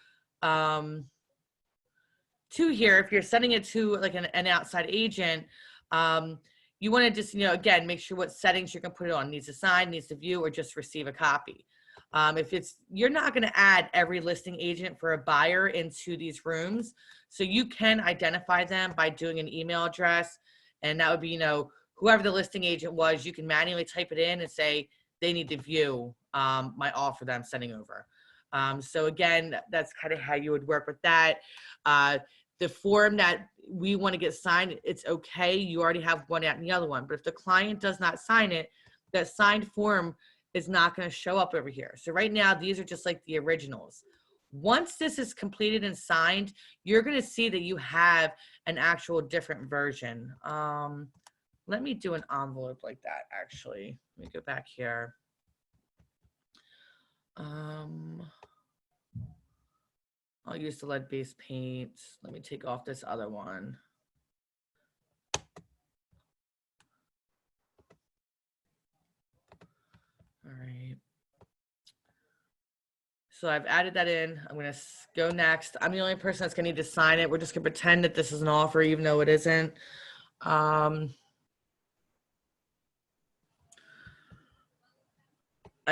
here, if you're sending it to like an outside agent, you want to just, again, make sure what settings you're going to put it on. Needs to sign, needs to view, or just receive a copy. You're not going to add every listing agent for a buyer into these rooms. So you can identify them by doing an email address. And that would be, whoever the listing agent was, you can manually type it in and say they need to view my offer that I'm sending over. So again, that's kind of how you would work with that. The form that we want to get signed, it's okay. You already have one out in the other one. But if the client does not sign it, that signed form is not going to show up over here. So right now, these are just like the originals. Once this is completed and signed, you're going to see that you have an actual different version. Let me do an envelope like that, actually. Let me go back here. I'll use the lead-based paint. Let me take off this other one. All right. So I've added that in. I'm going to go next. I'm the only person that's going to need to sign it. We're just going to pretend that this is an offer, even though it isn't. I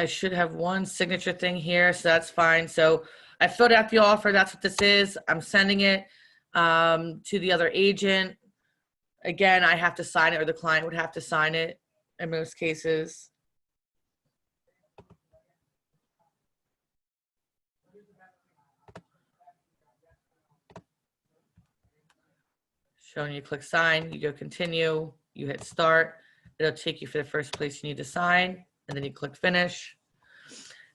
should have one signature thing here, so that's fine. So I filled out the offer. That's what this is. I'm sending it to the other agent. Again, I have to sign it, or the client would have to sign it in most cases. Showing you click sign, you go continue, you hit start. It'll take you for the first place you need to sign, and then you click finish.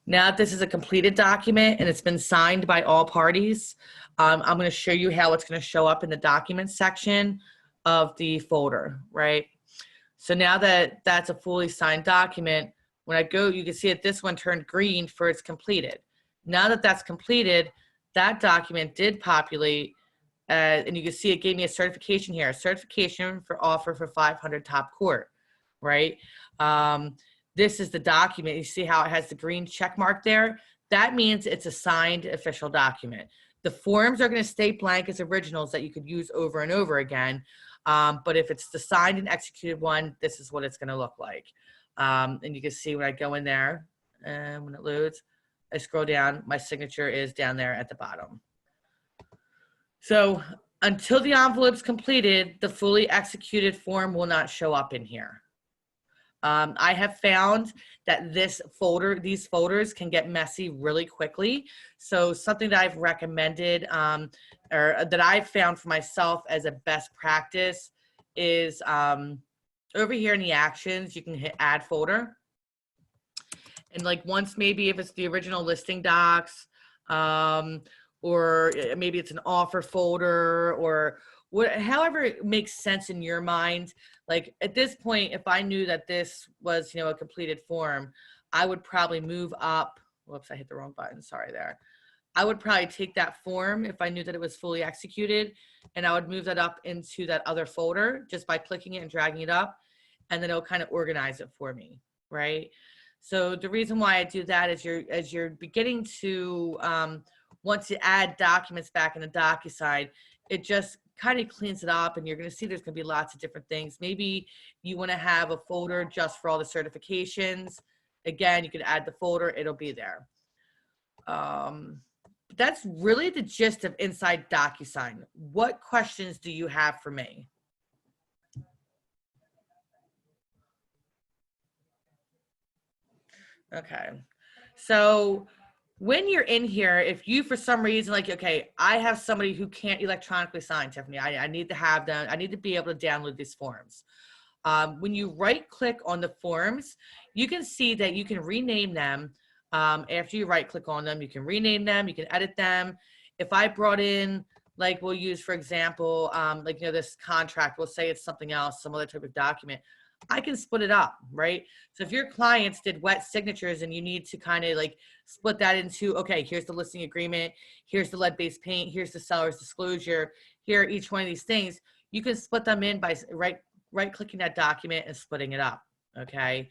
Now that this is a completed document and it's been signed by all parties, I'm going to show you how it's going to show up in the documents section of the folder, right? So now that that's a fully signed document, when I go, you can see that this one turned green for it's completed. Now that that's completed, that document did populate, and you can see it gave me a certification here, a certification for offer for 500 top court, right? This is the document. You see how it has the green check mark there? That means it's a signed official document. The forms are going to stay blank as originals that you could use over and over again. But if it's the signed and executed one, this is what it's going to look like. And you can see when I go in there and when it loads, I scroll down, my signature is down there at the bottom. So until the envelope's completed, the fully executed form will not show up in here. I have found that these folders can get messy really quickly. So something that I've recommended or that I've found for myself as a best practice is over here in the actions, you can hit add folder. And like once maybe if it's the original listing docs, or maybe it's an offer folder or however it makes sense in your mind. Like at this point, if I knew that this was, a completed form, I would probably move up. Whoops, I hit the wrong button. Sorry there. I would probably take that form if I knew that it was fully executed, and I would move that up into that other folder just by clicking it and dragging it up, and then it'll kind of organize it for me, right? So the reason why I do that is as you're beginning to, once you add documents back in the DocuSign, it just kind of cleans it up, and you're going to see there's going to be lots of different things. Maybe you want to have a folder just for all the certifications. Again, you can add the folder, it'll be there. That's really the gist of inside DocuSign. What questions do you have for me? Okay, so when you're in here, if you for some reason like, okay, I have somebody who can't electronically sign, Tiffany, I need to have them, I need to be able to download these forms. When you right click on the forms, you can see that you can rename them. After you right click on them, you can rename them, you can edit them. If I brought in, like we'll use, for example, this contract, we'll say it's something else, some other type of document, I can split it up, right? So if your clients did wet signatures and you need to kind of like split that into, okay, here's the listing agreement, here's the lead-based paint, here's the seller's disclosure, here are each one of these things, you can split them in by right-clicking that document and splitting it up, okay?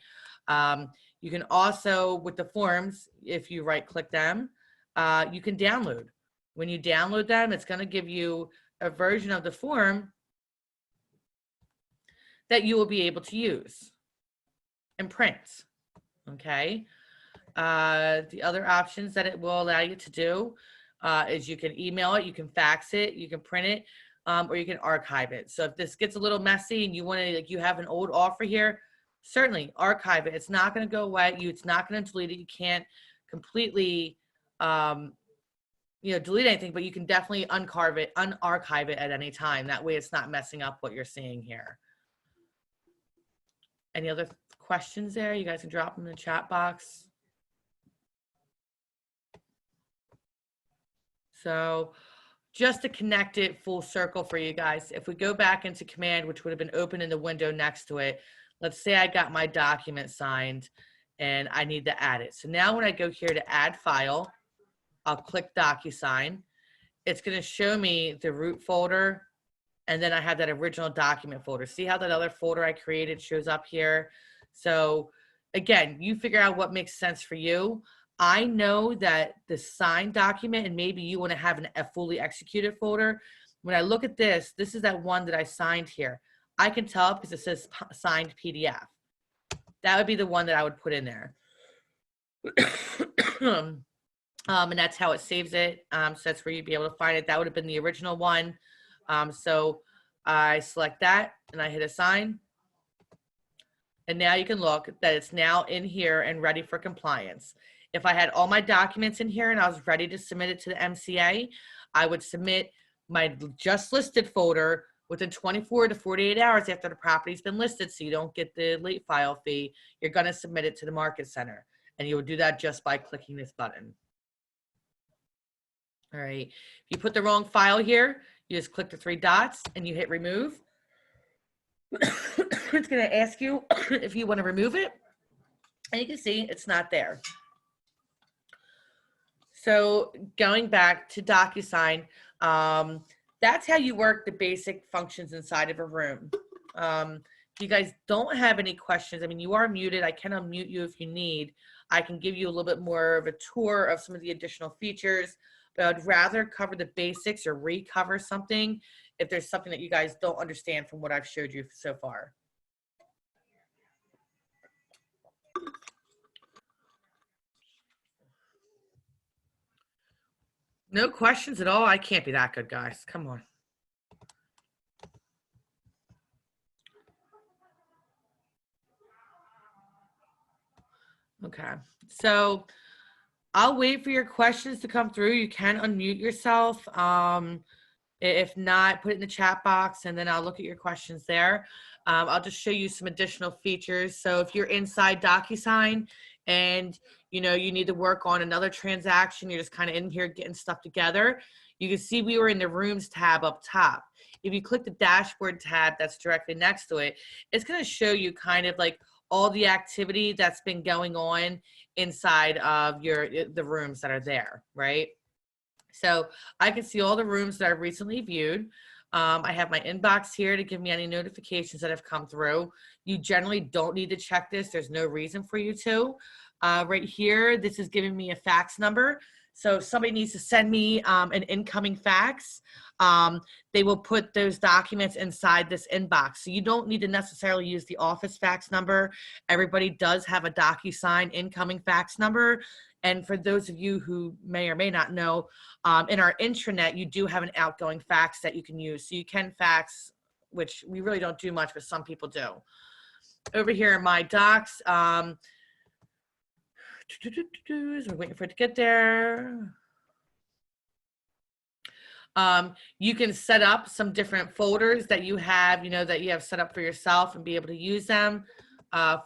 You can also, with the forms, if you right-click them, you can download. When you download them, it's going to give you a version of the form that you will be able to use and print, okay? The other options that it will allow you to do is you can email it, you can fax it, you can print it, or you can archive it. So if this gets a little messy and you want to, like, you have an old offer here, certainly archive it. It's not going to go away. It's not going to delete it. You can't completely, delete anything, but you can definitely unarchive it at any time. That way it's not messing up what you're seeing here. Any other questions there? You guys can drop them in the chat box. So just to connect it full circle for you guys, if we go back into Command, which would have been open in the window next to it, let's say I got my document signed and I need to add it. So now when I go here to add file, I'll click DocuSign. It's going to show me the root folder, and then I have that original document folder. See how that other folder I created shows up here? So again, you figure out what makes sense for you. I know that the signed document, and maybe you want to have a fully executed folder. When I look at this, this is that one that I signed here. I can tell because it says signed PDF. That would be the one that I would put in there. And that's how it saves it. So that's where you'd be able to find it. That would have been the original one. So I select that and I hit assign. And now you can look that it's now in here and ready for compliance. If I had all my documents in here and I was ready to submit it to the MCA, I would submit my just listed folder Within 24 to 48 hours after the property's been listed, so you don't get the late file fee, you're going to submit it to the market center. And you will do that just by clicking this button. All right. If you put the wrong file here, you just click the 3 dots and you hit remove. It's going to ask you if you want to remove it. And you can see it's not there. So going back to DocuSign, that's how you work the basic functions inside of a room. If you guys don't have any questions, I mean, you are muted. I can unmute you if you need. I can give you a little bit more of a tour of some of the additional features, but I'd rather cover the basics or recover something if there's something that you guys don't understand from what I've showed you so far. No questions at all? I can't be that good, guys. Come on. Okay, so I'll wait for your questions to come through. You can unmute yourself. If not, put it in the chat box and then I'll look at your questions there. I'll just show you some additional features. So if you're inside DocuSign and you need to work on another transaction, you're just kind of in here getting stuff together, you can see we were in the Rooms tab up top. If you click the Dashboard tab that's directly next to it, it's going to show you kind of like all the activity that's been going on inside of the rooms that are there, right? So I can see all the rooms that I've recently viewed. I have my inbox here to give me any notifications that have come through. You generally don't need to check this. There's no reason for you to. Right here, this is giving me a fax number. So if somebody needs to send me an incoming fax, they will put those documents inside this inbox. So you don't need to necessarily use the office fax number. Everybody does have a DocuSign incoming fax number. And for those of you who may or may not know, in our intranet, you do have an outgoing fax that you can use. So you can fax, which we really don't do much, but some people do. Over here in my docs, so we're waiting for it to get there. You can set up some different folders that you have, that you have set up for yourself and be able to use them.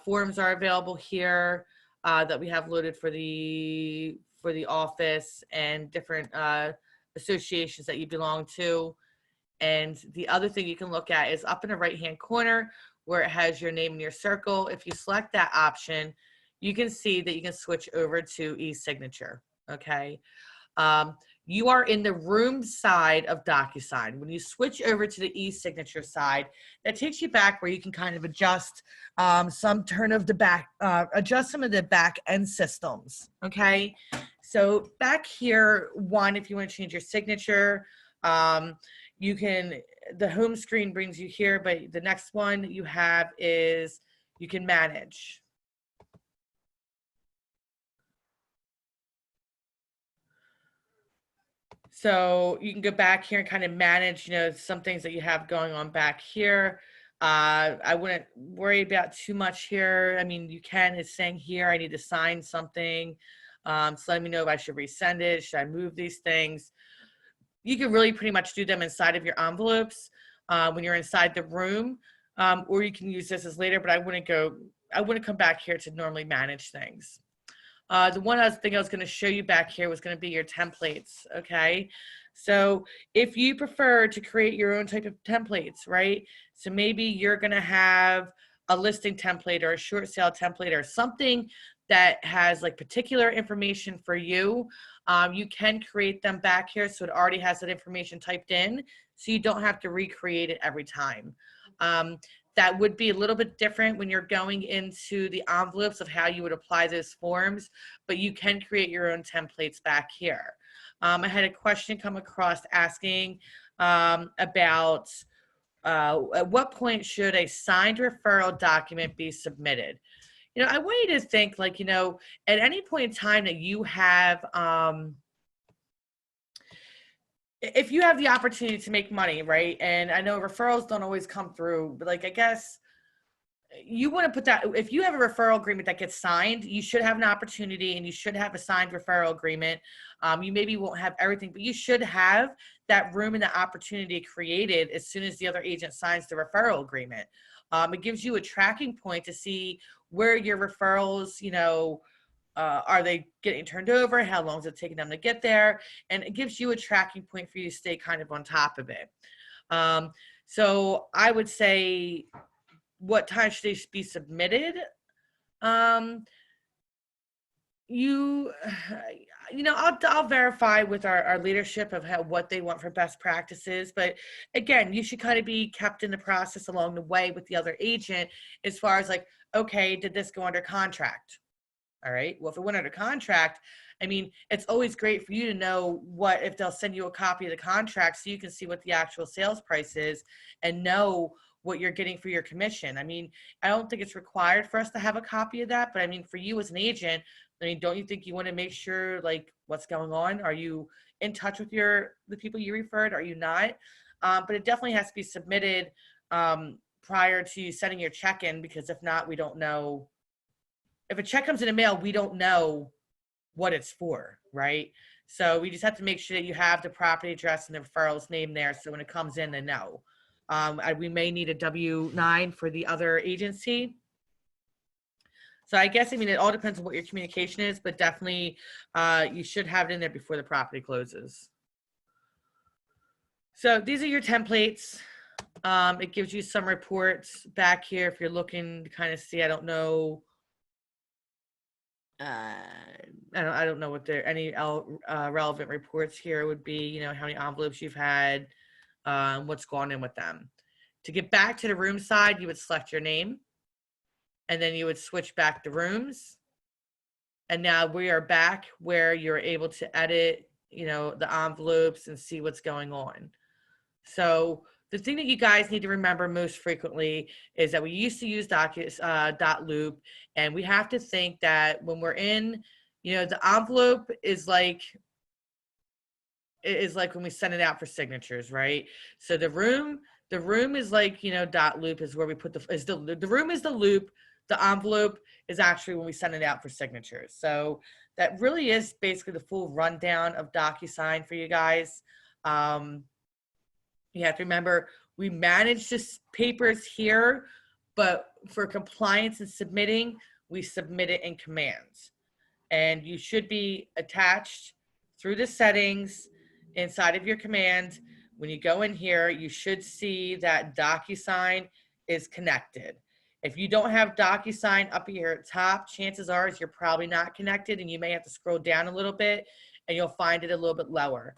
Forms are available here that we have loaded for the office and different associations that you belong to. And the other thing you can look at is up in the right-hand corner where it has your name and your circle. If you select that option, you can see that you can switch over to e-signature, okay? You are in the room side of DocuSign. When you switch over to the e-signature side, that takes you back where you can kind of adjust adjust some of the back end systems, okay? So back here, if you want to change your signature, the home screen brings you here, but the next one you have is you can manage. So you can go back here and kind of manage, some things that you have going on back here. I wouldn't worry about too much here. I mean, it's saying here, I need to sign something. So let me know if I should resend it. Should I move these things? You can really pretty much do them inside of your envelopes when you're inside the room, or you can use this as later, but I wouldn't come back here to normally manage things. The one other thing I was going to show you back here was going to be your templates, okay? So if you prefer to create your own type of templates, right? So maybe you're going to have a listing template or a short sale template or something that has like particular information for you. You can create them back here so it already has that information typed in, so you don't have to recreate it every time. That would be a little bit different when you're going into the envelopes of how you would apply those forms, but you can create your own templates back here. I had a question come across asking about at what point should a signed referral document be submitted? I want you to think like, at any point in time that you have, if you have the opportunity to make money, right? And I know referrals don't always come through, but like, I guess you want to put that, if you have a referral agreement that gets signed, you should have an opportunity and you should have a signed referral agreement. You maybe won't have everything, but you should have that room and the opportunity created as soon as the other agent signs the referral agreement. It gives you a tracking point to see where your referrals, are they getting turned over? How long is it taking them to get there? And it gives you a tracking point for you to stay kind of on top of it. So I would say, what time should they be submitted? I'll verify with our leadership of what they want for best practices. But again, you should kind of be kept in the process along the way with the other agent as far as like, okay, did this go under contract? All right. Well, if it went under contract, I mean, it's always great for you to know if they'll send you a copy of the contract so you can see what the actual sales price is and know what you're getting for your commission. I mean, I don't think it's required for us to have a copy of that, but I mean, for you as an agent, I mean, don't you think you want to make sure like what's going on? Are you in touch with the people you referred? Are you not? But it definitely has to be submitted prior to sending your check in, because if not, we don't know. If a check comes in the mail, we don't know what it's for, right? So we just have to make sure that you have the property address and the referral's name there, so when it comes in, they know. We may need a W-9 for the other agency. So I guess, I mean, it all depends on what your communication is, but definitely you should have it in there before the property closes. So these are your templates. It gives you some reports back here if you're looking to kind of see, I don't know. I don't know what there any relevant reports here would be, how many envelopes you've had, what's gone in with them. To get back to the room side, you would select your name and then you would switch back to rooms. And now we are back where you're able to edit, the envelopes and see what's going on. So the thing that you guys need to remember most frequently is that we used to use .loop, and we have to think that when we're in, the envelope is like when we send it out for signatures, right? So the room is like, .loop is where we put the room is the loop. The envelope is actually when we send it out for signatures. So that really is basically the full rundown of DocuSign for you guys. You have to remember, we manage this papers here, but for compliance and submitting, we submit it in commands. And you should be attached through the settings inside of your command. When you go in here, you should see that DocuSign is connected. If you don't have DocuSign up here at top, chances are you're probably not connected, and you may have to scroll down a little bit and you'll find it a little bit lower.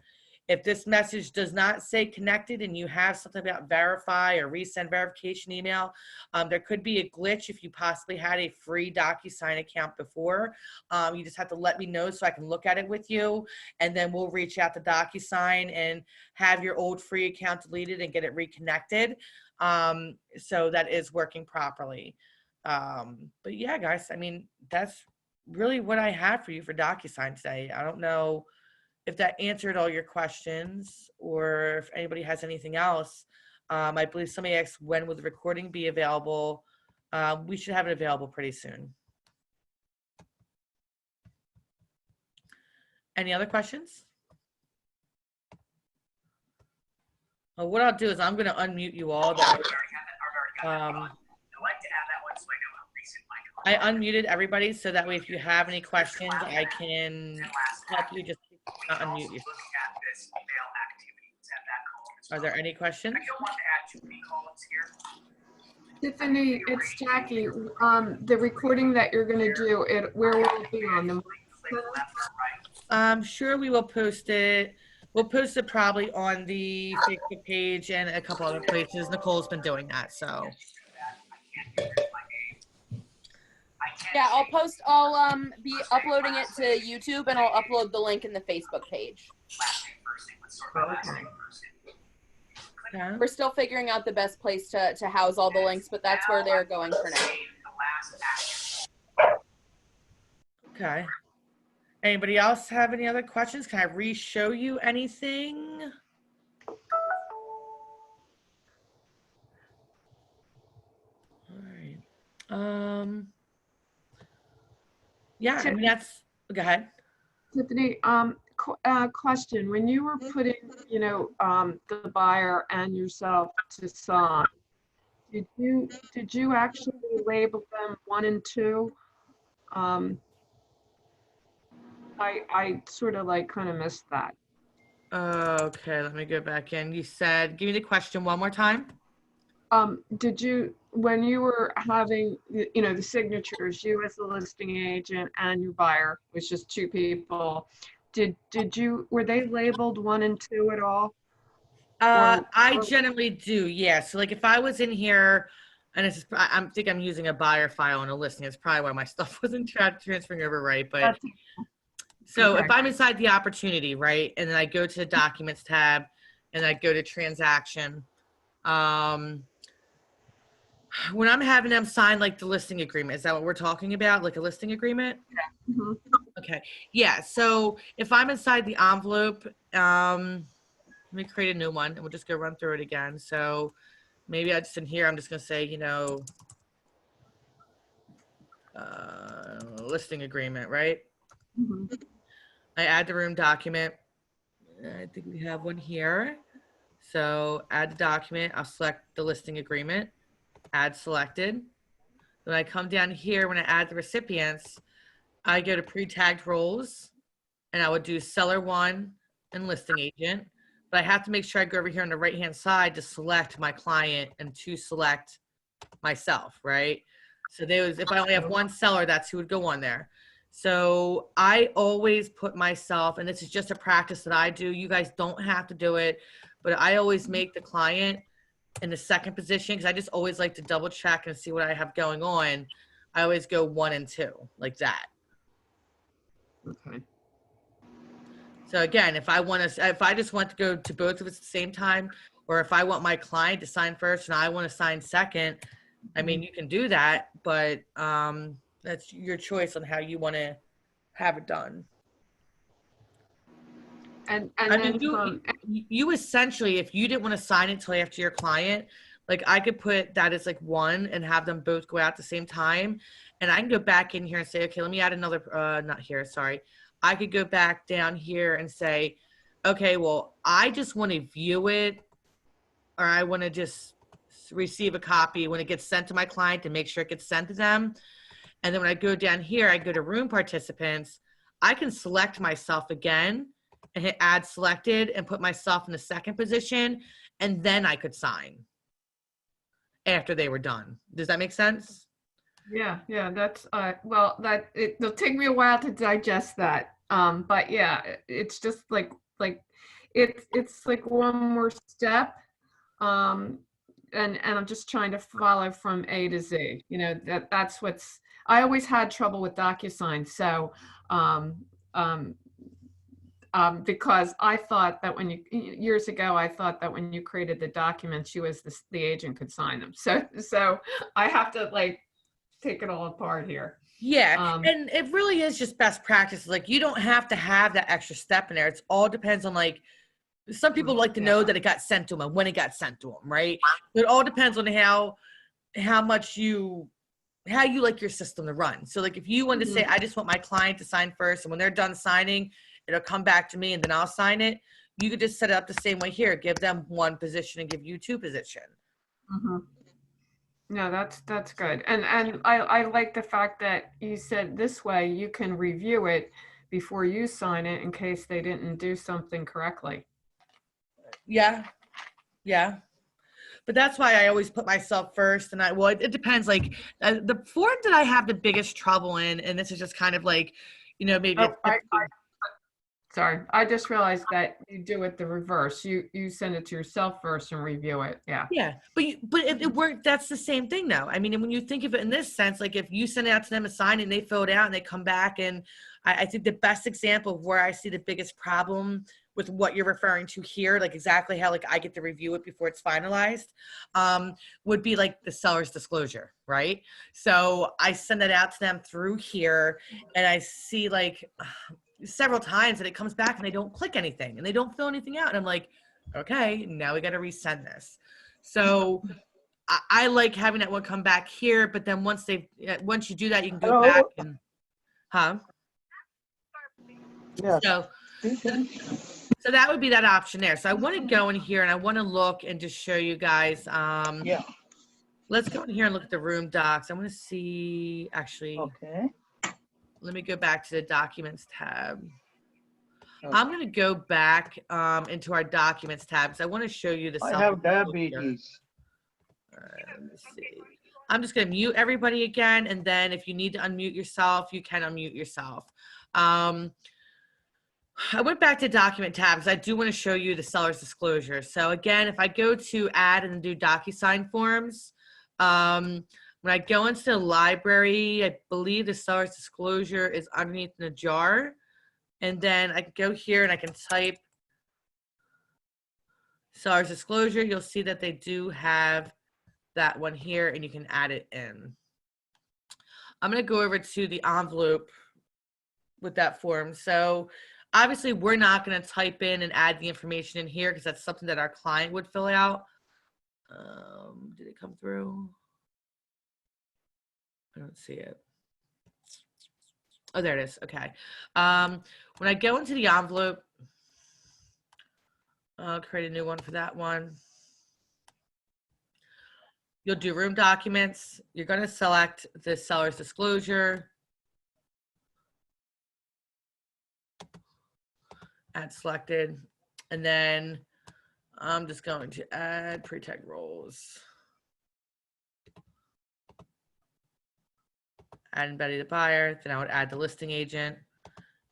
If this message does not say connected and you have something about verify or resend verification email, there could be a glitch if you possibly had a free DocuSign account before. You just have to let me know so I can look at it with you, and then we'll reach out to DocuSign and have your old free account deleted and get it reconnected. So that is working properly. But yeah, guys, I mean, that's really what I have for you for DocuSign today. I don't know if that answered all your questions or if anybody has anything else. I believe somebody asked, when will the recording be available? We should have it available pretty soon. Any other questions? Well, what I'll do is I'm going to unmute you all. I unmuted everybody, so that way if you have any questions, I can help you. Just unmute you. Are there any questions? Tiffany, it's Jackie. The recording that you're going to do, where will it be on the? Sure, we will post it. We'll post it probably on the Facebook page and a couple other places. Nicole's been doing that, so. Yeah, I'll be uploading it to YouTube, and I'll upload the link in the Facebook page. Okay. We're still figuring out the best place to house all the links, but that's where they're going for now. Okay. Anybody else have any other questions? Can I re-show you anything? All right. Yeah, I mean, that's, go ahead. Tiffany, question. When you were putting, the buyer and yourself to sign, did you actually label them 1 and 2? I sort of like kind of missed that. Okay, let me go back in. You said, give me the question one more time. Did you, when you were having, the signatures, you as the listing agent and your buyer, was just 2 people, were they labeled 1 and 2 at all? I generally do, yeah. So like if I was in here, and it's, I think I'm using a buyer file and a listing. It's probably why my stuff wasn't transferring over right. But so okay. if I'm inside the opportunity, right, and then I go to the documents tab, and I go to transaction, when I'm having them sign like the listing agreement, is that what we're talking about? Like a listing agreement? Yeah. Mhm. Okay. Yeah. So if I'm inside the envelope, let me create a new one and we'll just go run through it again. So maybe I just in here, I'm just going to say, listing agreement, right? Mhm. I add the room document. I think we have one here. So add the document. I'll select the listing agreement, add selected. Then I come down here, when I add the recipients, I go to pre-tagged roles and I would do seller 1 and listing agent. But I have to make sure I go over here on the right-hand side to select my client and to select myself, right? So if I only have 1 seller, that's who would go on there. So I always put myself, and this is just a practice that I do. You guys don't have to do it, but I always make the client in the second position because I just always like to double check and see what I have going on. I always go 1 and 2 like that. Okay. So again, if I just want to go to both of us at the same time, or if I want my client to sign first and I want to sign second, I mean, you can do that, but that's your choice on how you want to have it done. And I then mean, you essentially, if you didn't want to sign it until after your client, like I could put that as like 1 and have them both go out at the same time. And I can go back in here and say, okay, let me add another, not here, sorry. I could go back down here and say, okay, well, I just want to view it, or I want to just receive a copy when it gets sent to my client and make sure it gets sent to them. And then when I go down here, I go to room participants. I can select myself again and hit add selected and put myself in the second position. And then I could sign after they were done. Does that make sense? yeah, that's well, it'll take me a while to digest that. But yeah, it's just like it's like one more step. And I'm just trying to follow from A to Z. That's what's, I always had trouble with DocuSign. So because I thought that years ago, I thought that when you created the documents, you as the agent could sign them. So I have to like take it all apart here. Yeah. And it really is just best practice. Like you don't have to have that extra step in there. It's all depends on like, some people like to know that it got sent to them and when it got sent to them, right? It all depends on how much how you like your system to run. So like if you want to say, I just want my client to sign first, and when they're done signing, it'll come back to me and then I'll sign it. You could just set it up the same way here. Give them 1 position and give you 2 position. No, that's good. And I like the fact that you said this way you can review it before you sign it in case they didn't do something correctly. Yeah. Yeah. But that's why I always put myself first. And it depends. Like the form that I have the biggest trouble in, and this is just kind of like, maybe. Sorry, I just realized that you do it the reverse. You send it to yourself first and review it. Yeah. Yeah, but it worked. That's the same thing, though. I mean, when you think of it in this sense, like if you send it out to them and sign it, and they fill it out and they come back, and I think the best example of where I see the biggest problem with what you're referring to here, like exactly how like I get to review it before it's finalized, would be like the seller's disclosure, right? So I send it out to them through here, and I see like several times that it comes back and they don't click anything and they don't fill anything out, and I'm like, okay, now we got to resend this. So I like having that one come back here, but then once you do that, you can go Hello? back and, Yes. So, so that would be that option there. So I want to go in here and I want to look and just show you guys. Yeah. Let's go in here and look at the room docs. I want to see, actually, Okay. let me go back to the documents tab. Okay. I'm going to go back into our documents tab because I want to show you the I self. have diabetes. Let me see. I'm just going to mute everybody again. And then if you need to unmute yourself, you can unmute yourself. I went back to document tabs. I do want to show you the seller's disclosure. So again, if I go to add and do DocuSign forms, when I go into the library, I believe the seller's disclosure is underneath in a jar. And then I can go here and I can type seller's disclosure. You'll see that they do have that one here and you can add it in. I'm going to go over to the envelope with that form. So obviously we're not going to type in and add the information in here because that's something that our client would fill out. Did it come through? I don't see it. Oh, there it is. Okay. When I go into the envelope, I'll create a new one for that one. You'll do room documents. You're going to select the seller's disclosure. Add selected. And then I'm just going to add pre-tag roles. Add embedded buyer. Then I would add the listing agent,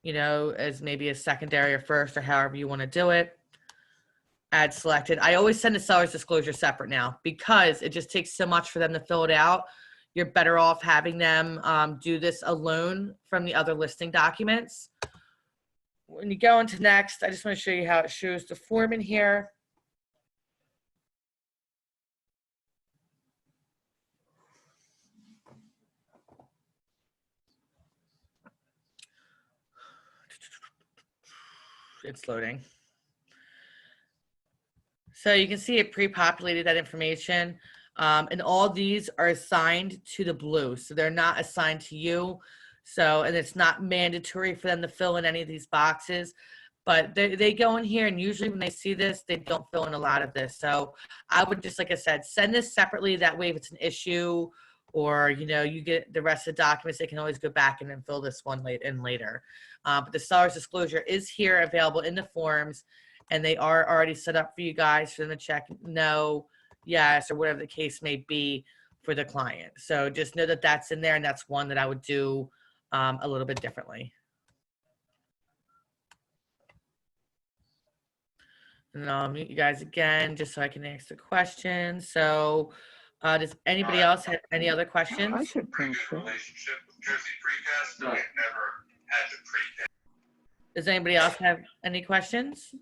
you know, as maybe a secondary or first or however you want to do it. Add selected. I always send the seller's disclosure separate now because it just takes so much for them to fill it out. You're better off having them do this alone from the other listing documents. When you go into next, I just want to show you how it shows the form in here. It's loading. So you can see it pre-populated that information. And all these are assigned to the blue. So they're not assigned to you. So, and it's not mandatory for them to fill in any of these boxes, but they go in here and usually when they see this, they don't fill in a lot of this. So I would just, like I said, send this separately. That way if it's an issue or, you know, you get the rest of the documents, they can always go back and then fill this one later. But the seller's disclosure is here available in the forms and they are already set up for you guys for them to check no, yes, or whatever the case may be for the client. So just know that that's in there and that's one that I would do a little bit differently. And I'll mute you guys again just so I can answer questions. So does anybody else have any other questions? I should think so. Does anybody else have any questions?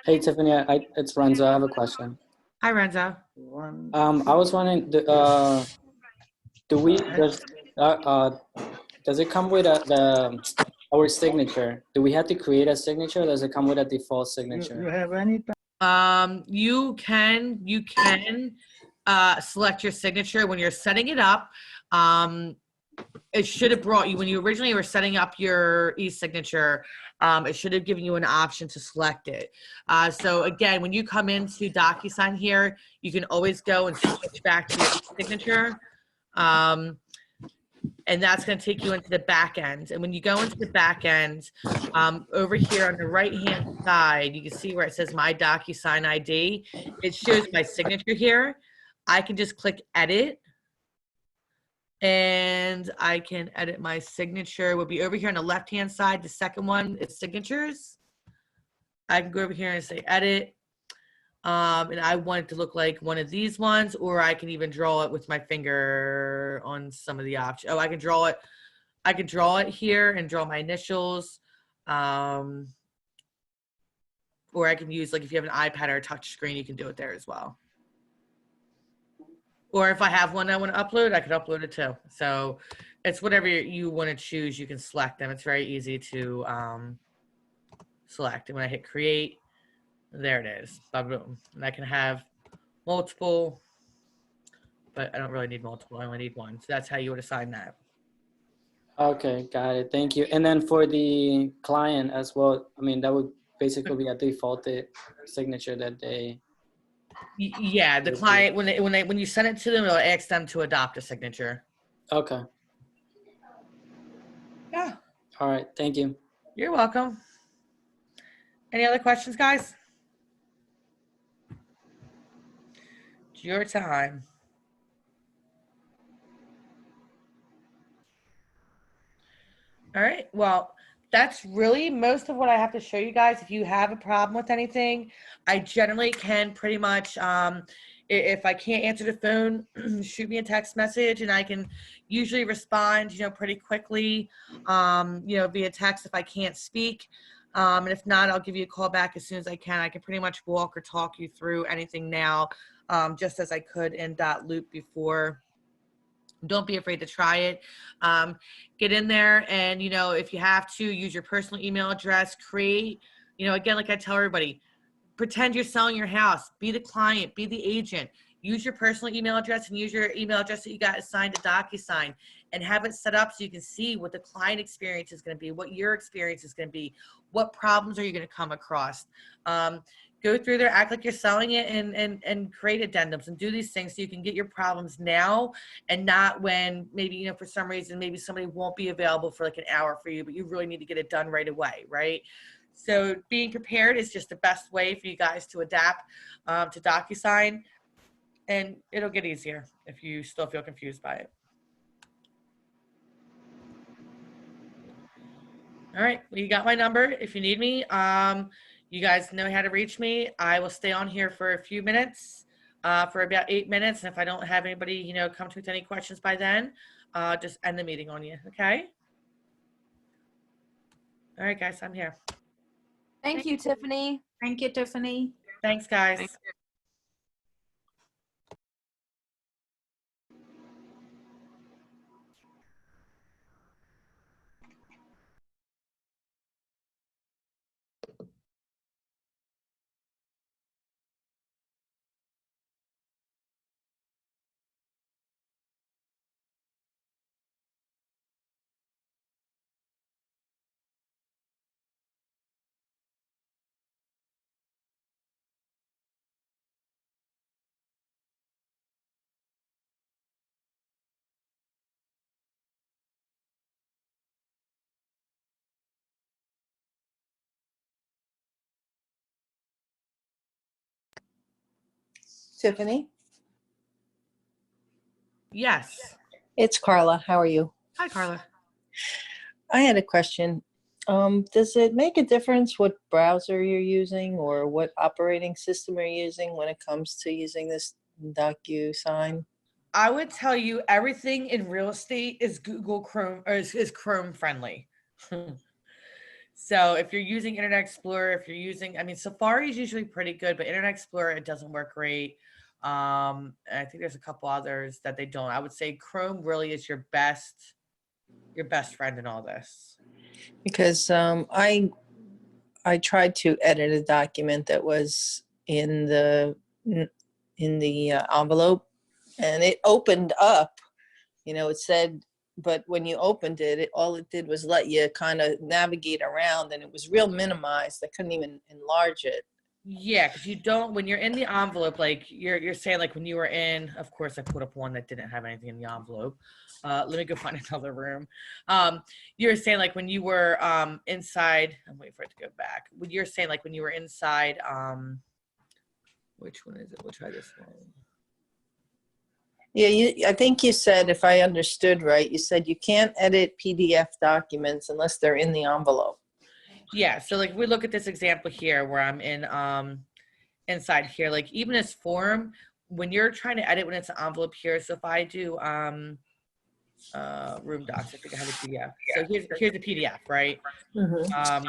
Hey Tiffany, it's Renzo. I have a question. Hi, Renzo. I was wondering, does it come with our signature? Do we have to create a signature? Or does it come with a default signature? You have any? You can select your signature when you're setting it up. It should have brought you when you originally were setting up your e-signature. It should have given you an option to select it. So again, when you come into DocuSign here, you can always go and switch back to your signature. And that's going to take you into the back end. And when you go into the back end, over here on the right-hand side, you can see where it says My DocuSign ID. It shows my signature here. I can just click Edit. And I can edit my signature. It will be over here on the left-hand side. The second one is signatures. I can go over here and say Edit. And I want it to look like one of these ones, or I can even draw it with my finger on some of the options. Oh, I can draw it. I can draw it here and draw my initials. Or I can use, like, if you have an iPad or a touch screen, you can do it there as well. Or if I have one I want to upload, I can upload it too. So it's whatever you want to choose, you can select them. It's very easy to select. And when I hit create, There it is. Boom. And I can have multiple, but I don't really need multiple. I only need one. So that's how you would assign that. Okay, got it. Thank you. And then for the client as well, I mean, that would basically be a defaulted signature that they. Yeah, the client, when you send it to them, it'll ask them to adopt a signature. Okay. Yeah, All right. Thank you. you're welcome. Any other questions, guys? It's your time. All right. Well, that's really most of what I have to show you guys. If you have a problem with anything, I generally can pretty much, if I can't answer the phone, shoot me a text message and I can usually respond, pretty quickly, via text if I can't speak. And if not, I'll give you a call back as soon as I can. I can pretty much walk or talk you through anything now, just as I could in that loop before. Don't be afraid to try it. Get in there and, if you have to, use your personal email address, create, again, like I tell everybody, pretend you're selling your house, be the client, be the agent, use your personal email address and use your email address that you got assigned to DocuSign and have it set up so you can see what the client experience is going to be, what your experience is going to be, what problems are you going to come across. Go through there, act like you're selling it and create addendums and do these things so you can get your problems now and not when maybe, for some reason, maybe somebody won't be available for like an hour for you, but you really need to get it done right away, right? So being prepared is just the best way for you guys to adapt to DocuSign, and it'll get easier if you still feel confused by it. All right, well, you got my number if you need me. You guys know how to reach me. I will stay on here for a few minutes, for about 8 minutes. And if I don't have anybody, come to with any questions by then, just end the meeting on you, okay? All right, guys, I'm here. Thank you, Tiffany. Thank you, Tiffany. Thanks, guys. Thank you. Tiffany, Yes. it's Carla. How are you? Hi, Carla. I had a question. Does it make a difference what browser you're using or what operating system you're using when it comes to using this DocuSign? I would tell you everything in real estate is Google Chrome or is Chrome friendly. So if you're using Internet Explorer, if you're using, Safari is usually pretty good, but Internet Explorer, it doesn't work great. And I think there's a couple others that they don't. I would say Chrome really is your best friend in all this. Because I tried to edit a document that was in the envelope, and it opened up. It said, but when you opened it, all it did was let you kind of navigate around, and it was real minimized. I couldn't even enlarge it. Yeah, because you don't, when you're in the envelope, like you're saying, like when you were in, of course I put up one that didn't have anything in the envelope. Let me go find another room. You were saying like when you were inside, I'm waiting for it to go back. When you're saying like when you were inside, which one is it? We'll try this one. Yeah, I think you said, if I understood right, you said you can't edit PDF documents unless they're in the envelope. Yeah, so like we look at this example here where I'm in inside here, like even this form, when you're trying to edit when it's an envelope here, so if I do room docs, I think I have a PDF. So here's a PDF, right? Mm-hmm.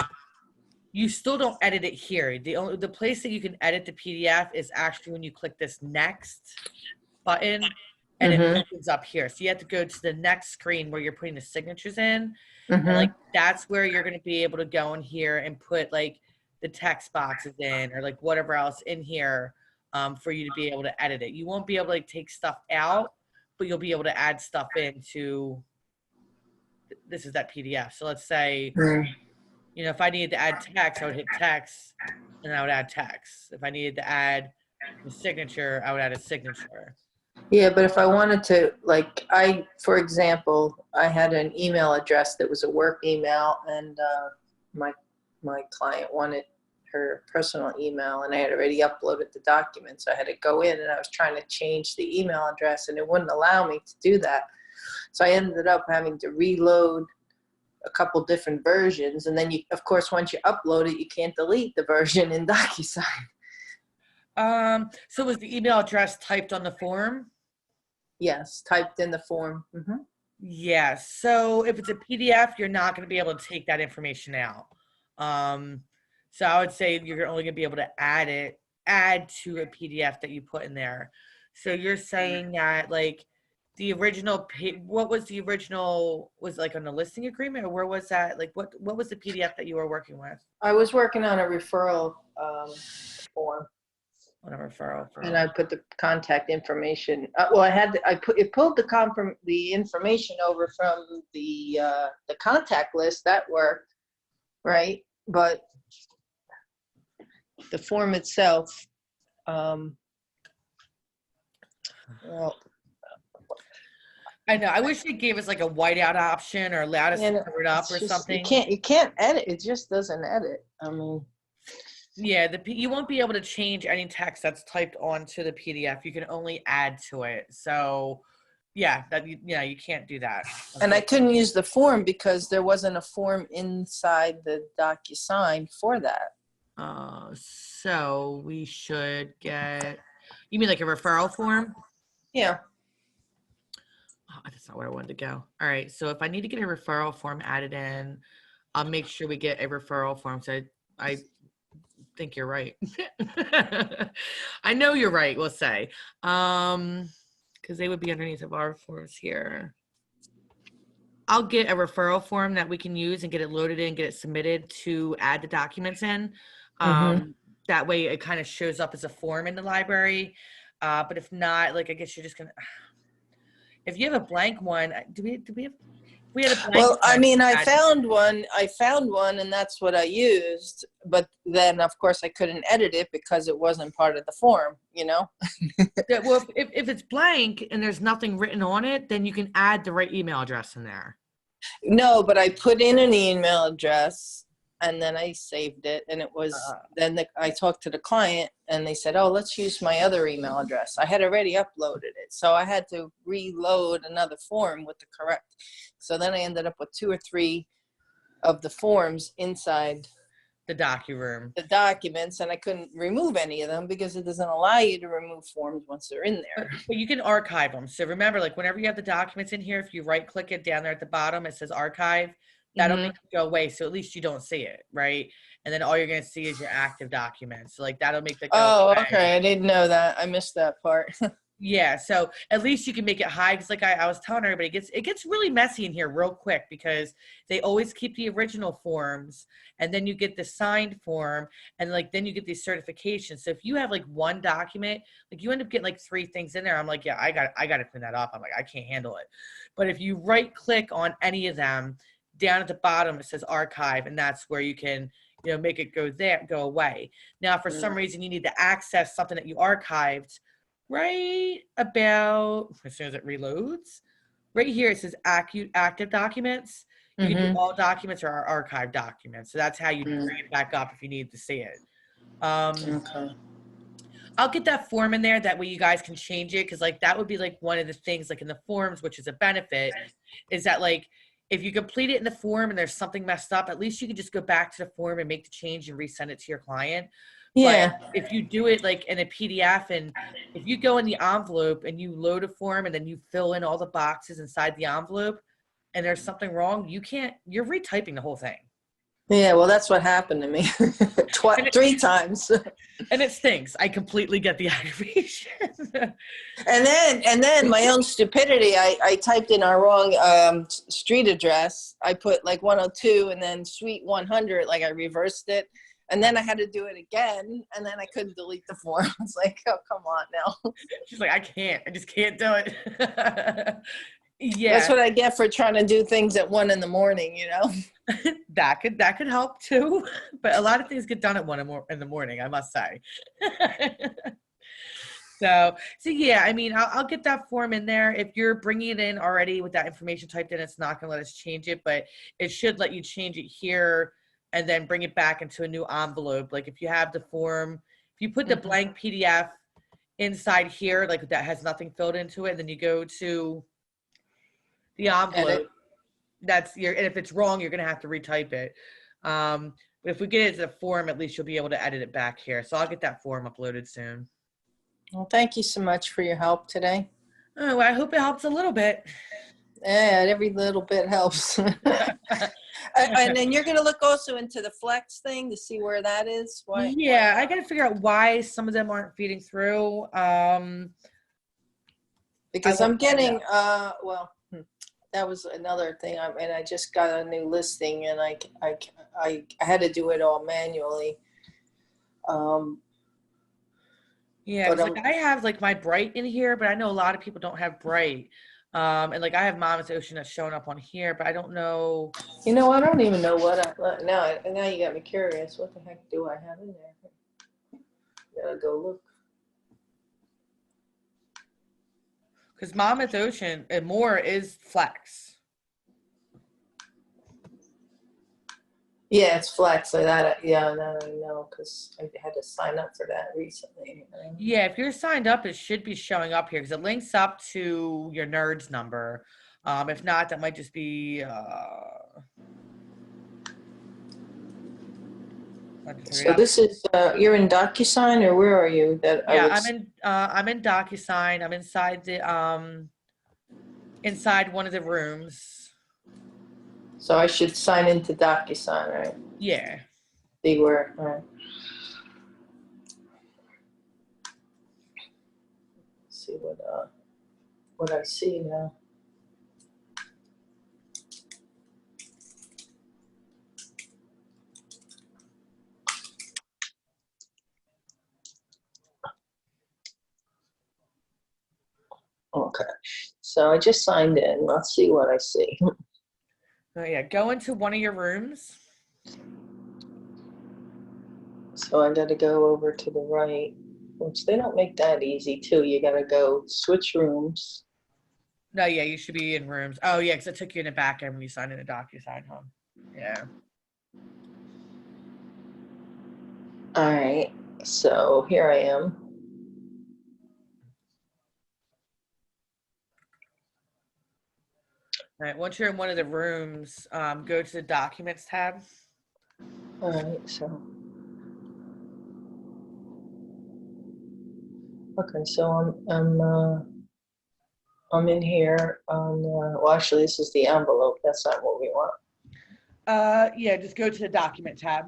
You still don't edit it here. The place that you can edit the PDF is actually when you click this next button and it opens up here. So you have to go to the next screen where you're putting the signatures in. And like that's where you're going to be able to go in here and put like the text boxes in or like whatever else in here for you to be able to edit it. You won't be able to like take stuff out, but you'll be able to add stuff into, this is that PDF. So let's say, you know, if I needed to add text, I would hit text and I would add text. If I needed to add a signature, I would add a signature. Yeah, but if I wanted to, like, for example, I had an email address that was a work email, and my client wanted her personal email, and I had already uploaded the documents. So I had to go in, and I was trying to change the email address, and it wouldn't allow me to do that. So I ended up having to reload a couple different versions, and then of course, once you upload it, you can't delete the version in DocuSign. So was the email address typed on the form? Yes, typed in the form. Yes. So if it's a PDF, you're not going to be able to take that information out. So I would say you're only going to be able to add to a PDF that you put in there. So you're saying that like the original, what was the original, was like on the listing agreement, or where was that? Like what was the PDF that you were working with? I was working on a referral form. On a referral form. And I put the contact information. Well, it pulled the information over from the contact list. That worked, right? But the form itself, well, I know. I wish they gave us like a whiteout option or allowed us to cover it up or something. You can't edit. It just doesn't edit. I mean. Yeah, you won't be able to change any text that's typed onto the PDF. You can only add to it. So, yeah, you can't do that. And I couldn't use the form because there wasn't a form inside the DocuSign for that. So we should get. You mean like a referral form? Yeah. Oh, that's not where I wanted to go. All right. So if I need to get a referral form added in, I'll make sure we get a referral form. So I think you're right. I know you're right, we'll say. Because they would be underneath of our forms here. I'll get a referral form that we can use and get it loaded in, get it submitted to add the documents in. That way it kind of shows up as a form in the library. But if not, like I guess you're just gonna, if you have a blank one, do we have, we had a blank Well, one. I mean, I found one and that's what I used, but then of course I couldn't edit it because it wasn't part of the form, you know? Yeah, well, if it's blank and there's nothing written on it, then you can add the right email address in there. No, but I put in an email address and then I saved it, and it was, I talked to the client and they said, oh, let's use my other email address. I had already uploaded it. So I had to reload another form with the correct. So then I ended up with 2 or 3 of the forms inside The DocuRoom. the documents, and I couldn't remove any of them because it doesn't allow you to remove forms once they're in there. But you can archive them. So remember, like whenever you have the documents in here, if you right click it down there at the bottom, it says archive. That'll make it go away. So at least you don't see it, right? And then all you're going to see is your active documents. So like that'll make the go away. Okay. I didn't know that. I missed that part. Yeah, so at least you can make it high, because like I was telling everybody, it gets really messy in here real quick because they always keep the original forms, and then you get the signed form, and like then you get these certifications. So if you have like one document, like you end up getting like 3 things in there. I'm like, yeah, I got to clean that up. I'm like, I can't handle it. But if you right click on any of them, down at the bottom it says archive, and that's where you can, you know, make it go away. Now, if for some reason you need to access something that you archived, right about as soon as it reloads, right here it says active documents. You can do all documents or archive documents. So that's how you bring it back up if you need to see it. Okay. I'll get that form in there. That way you guys can change it, because like that would be like one of the things like in the forms, which is a benefit, is that like if you complete it in the form and there's something messed up, at least you can just go back to the form and make the change and resend it to your client. Yeah. But if you do it like in a PDF, and if you go in the envelope and you load a form and then you fill in all the boxes inside the envelope and there's something wrong, you're retyping the whole thing. Yeah, well, that's what happened to me 3 times. And it stinks. I completely get the aggravation. And then my own stupidity, I typed in our wrong street address. I put like 102 and then suite 100, like I reversed it. And then I had to do it again, and then I couldn't delete the form. It's like, oh, come on now. She's like, I just can't do it. Yeah. That's what I get for trying to do things at 1 in the morning, you know? that could help too. But a lot of things get done at 1 in the morning, I must say. So yeah, I mean, I'll get that form in there. If you're bringing it in already with that information typed in, it's not going to let us change it, but it should let you change it here and then bring it back into a new envelope. Like if you have the form, if you put the blank PDF inside here, like that has nothing filled into it, and then you go to the envelope, and if it's wrong, you're going to have to retype it. But if we get it to the form, at least you'll be able to edit it back here. So I'll get that form uploaded soon. Well, thank you so much for your help today. Oh, I hope it helps a little bit. Yeah, every little bit helps. And then you're going to look also into the flex thing to see where that is. Why? Yeah, I got to figure out why some of them aren't feeding through. Because I I'm will find getting, that was another thing. I just got a new listing, and I had to do it all manually. Yeah, 'cause, like I have like my Bright in here, but I know a lot of people don't have Bright. And like I have Mama's Ocean that's showing up on here, but I don't know. You know, I don't even know what now you got me curious. What the heck do I have in there? Gotta go look. Because Mama's Ocean and more is Flex. Yeah, it's flex. So that I know because I had to sign up for that recently. Yeah, if you're signed up, it should be showing up here because it links up to your NERDS number. If not, that might just be. So this is you're in DocuSign, or where are you? I'm in DocuSign. I'm inside the inside one of the rooms. So I should sign into DocuSign, right? Yeah. See where. All right. See what I see now. Okay, so I just signed in. Let's see what I see. Oh yeah, go into one of your rooms. So I got to go over to the right, which they don't make that easy too. You got to go switch rooms. No, yeah, you should be in rooms. Oh yeah, because it took you in the back end when you signed in a DocuSign, huh? Yeah. All right, so here I am. All right, once you're in one of the rooms, go to the Documents tab. All right, so. Okay, so I'm in here on, well, actually, this is the envelope. That's not what we want. Yeah, just go to the Document tab.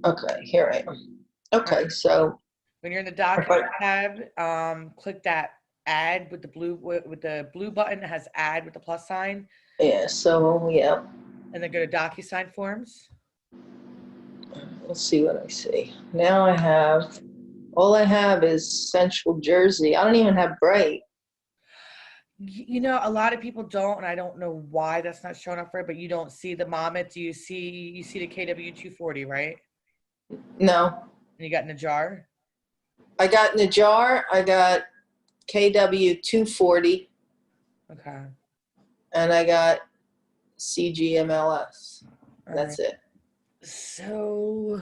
Okay, here I am. Okay, so. When you're in the Document tab, click that Add with the blue button that has Add with the plus sign. Yeah, so, yeah. And then go to DocuSign Forms. Let's see what I see. Now all I have is Central Jersey. I don't even have Bright. You know, a lot of people don't, and I don't know why that's not showing up for it, but you don't see the Monmouth. You see the KW240, right? No. And you got Najar? I got Najar. I got KW240. Okay. And I got CGMLS. That's it. So,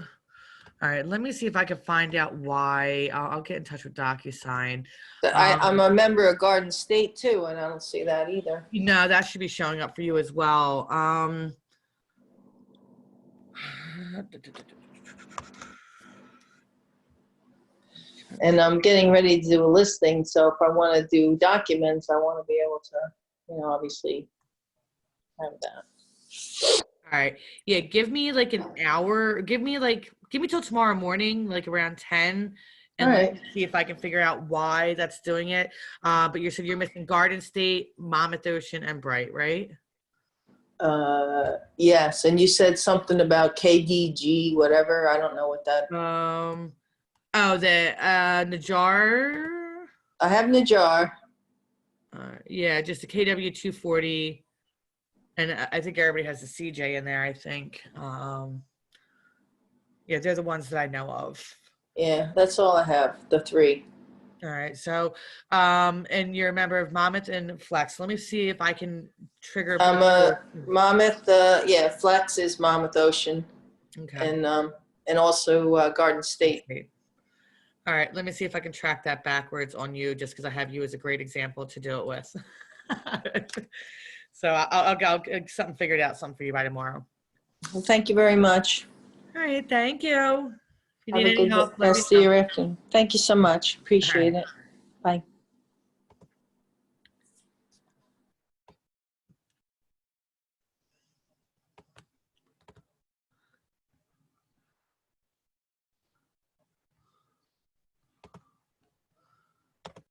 all right, let me see if I can find out why. I'll get in touch with DocuSign. I'm a member of Garden State too, and I don't see that either. No, that should be showing up for you as well. And I'm getting ready to do a listing, so if I want to do documents, I want to be able to, obviously have that. All right. Yeah, give me like an hour. Give me till tomorrow morning, like around 10, and let Alright. me see if I can figure out why that's doing it. But you said you're missing Garden State, Monmouth Ocean, and Bright, right? Yes, and you said something about KDG, whatever. I don't know what that. Oh, the Najar. I have Najar. Yeah, just the KW 240, and I think everybody has the CJ in there. I think. Yeah, they're the ones that I know of. Yeah, that's all I have. The 3. All right, so and you're a member of Monmouth and Flex. Let me see if I can trigger. I'm a Monmouth. Yeah, Flex is Monmouth Ocean, Okay. and also Garden State. Great. All right, let me see if I can track that backwards on you, just because I have you as a great example to do it with. So I'll get something figured out, something for you by tomorrow. Well, thank you very much. All right, thank you. If you Have need a any good help, let me rest of know. your afternoon. Thank you so much. Appreciate it.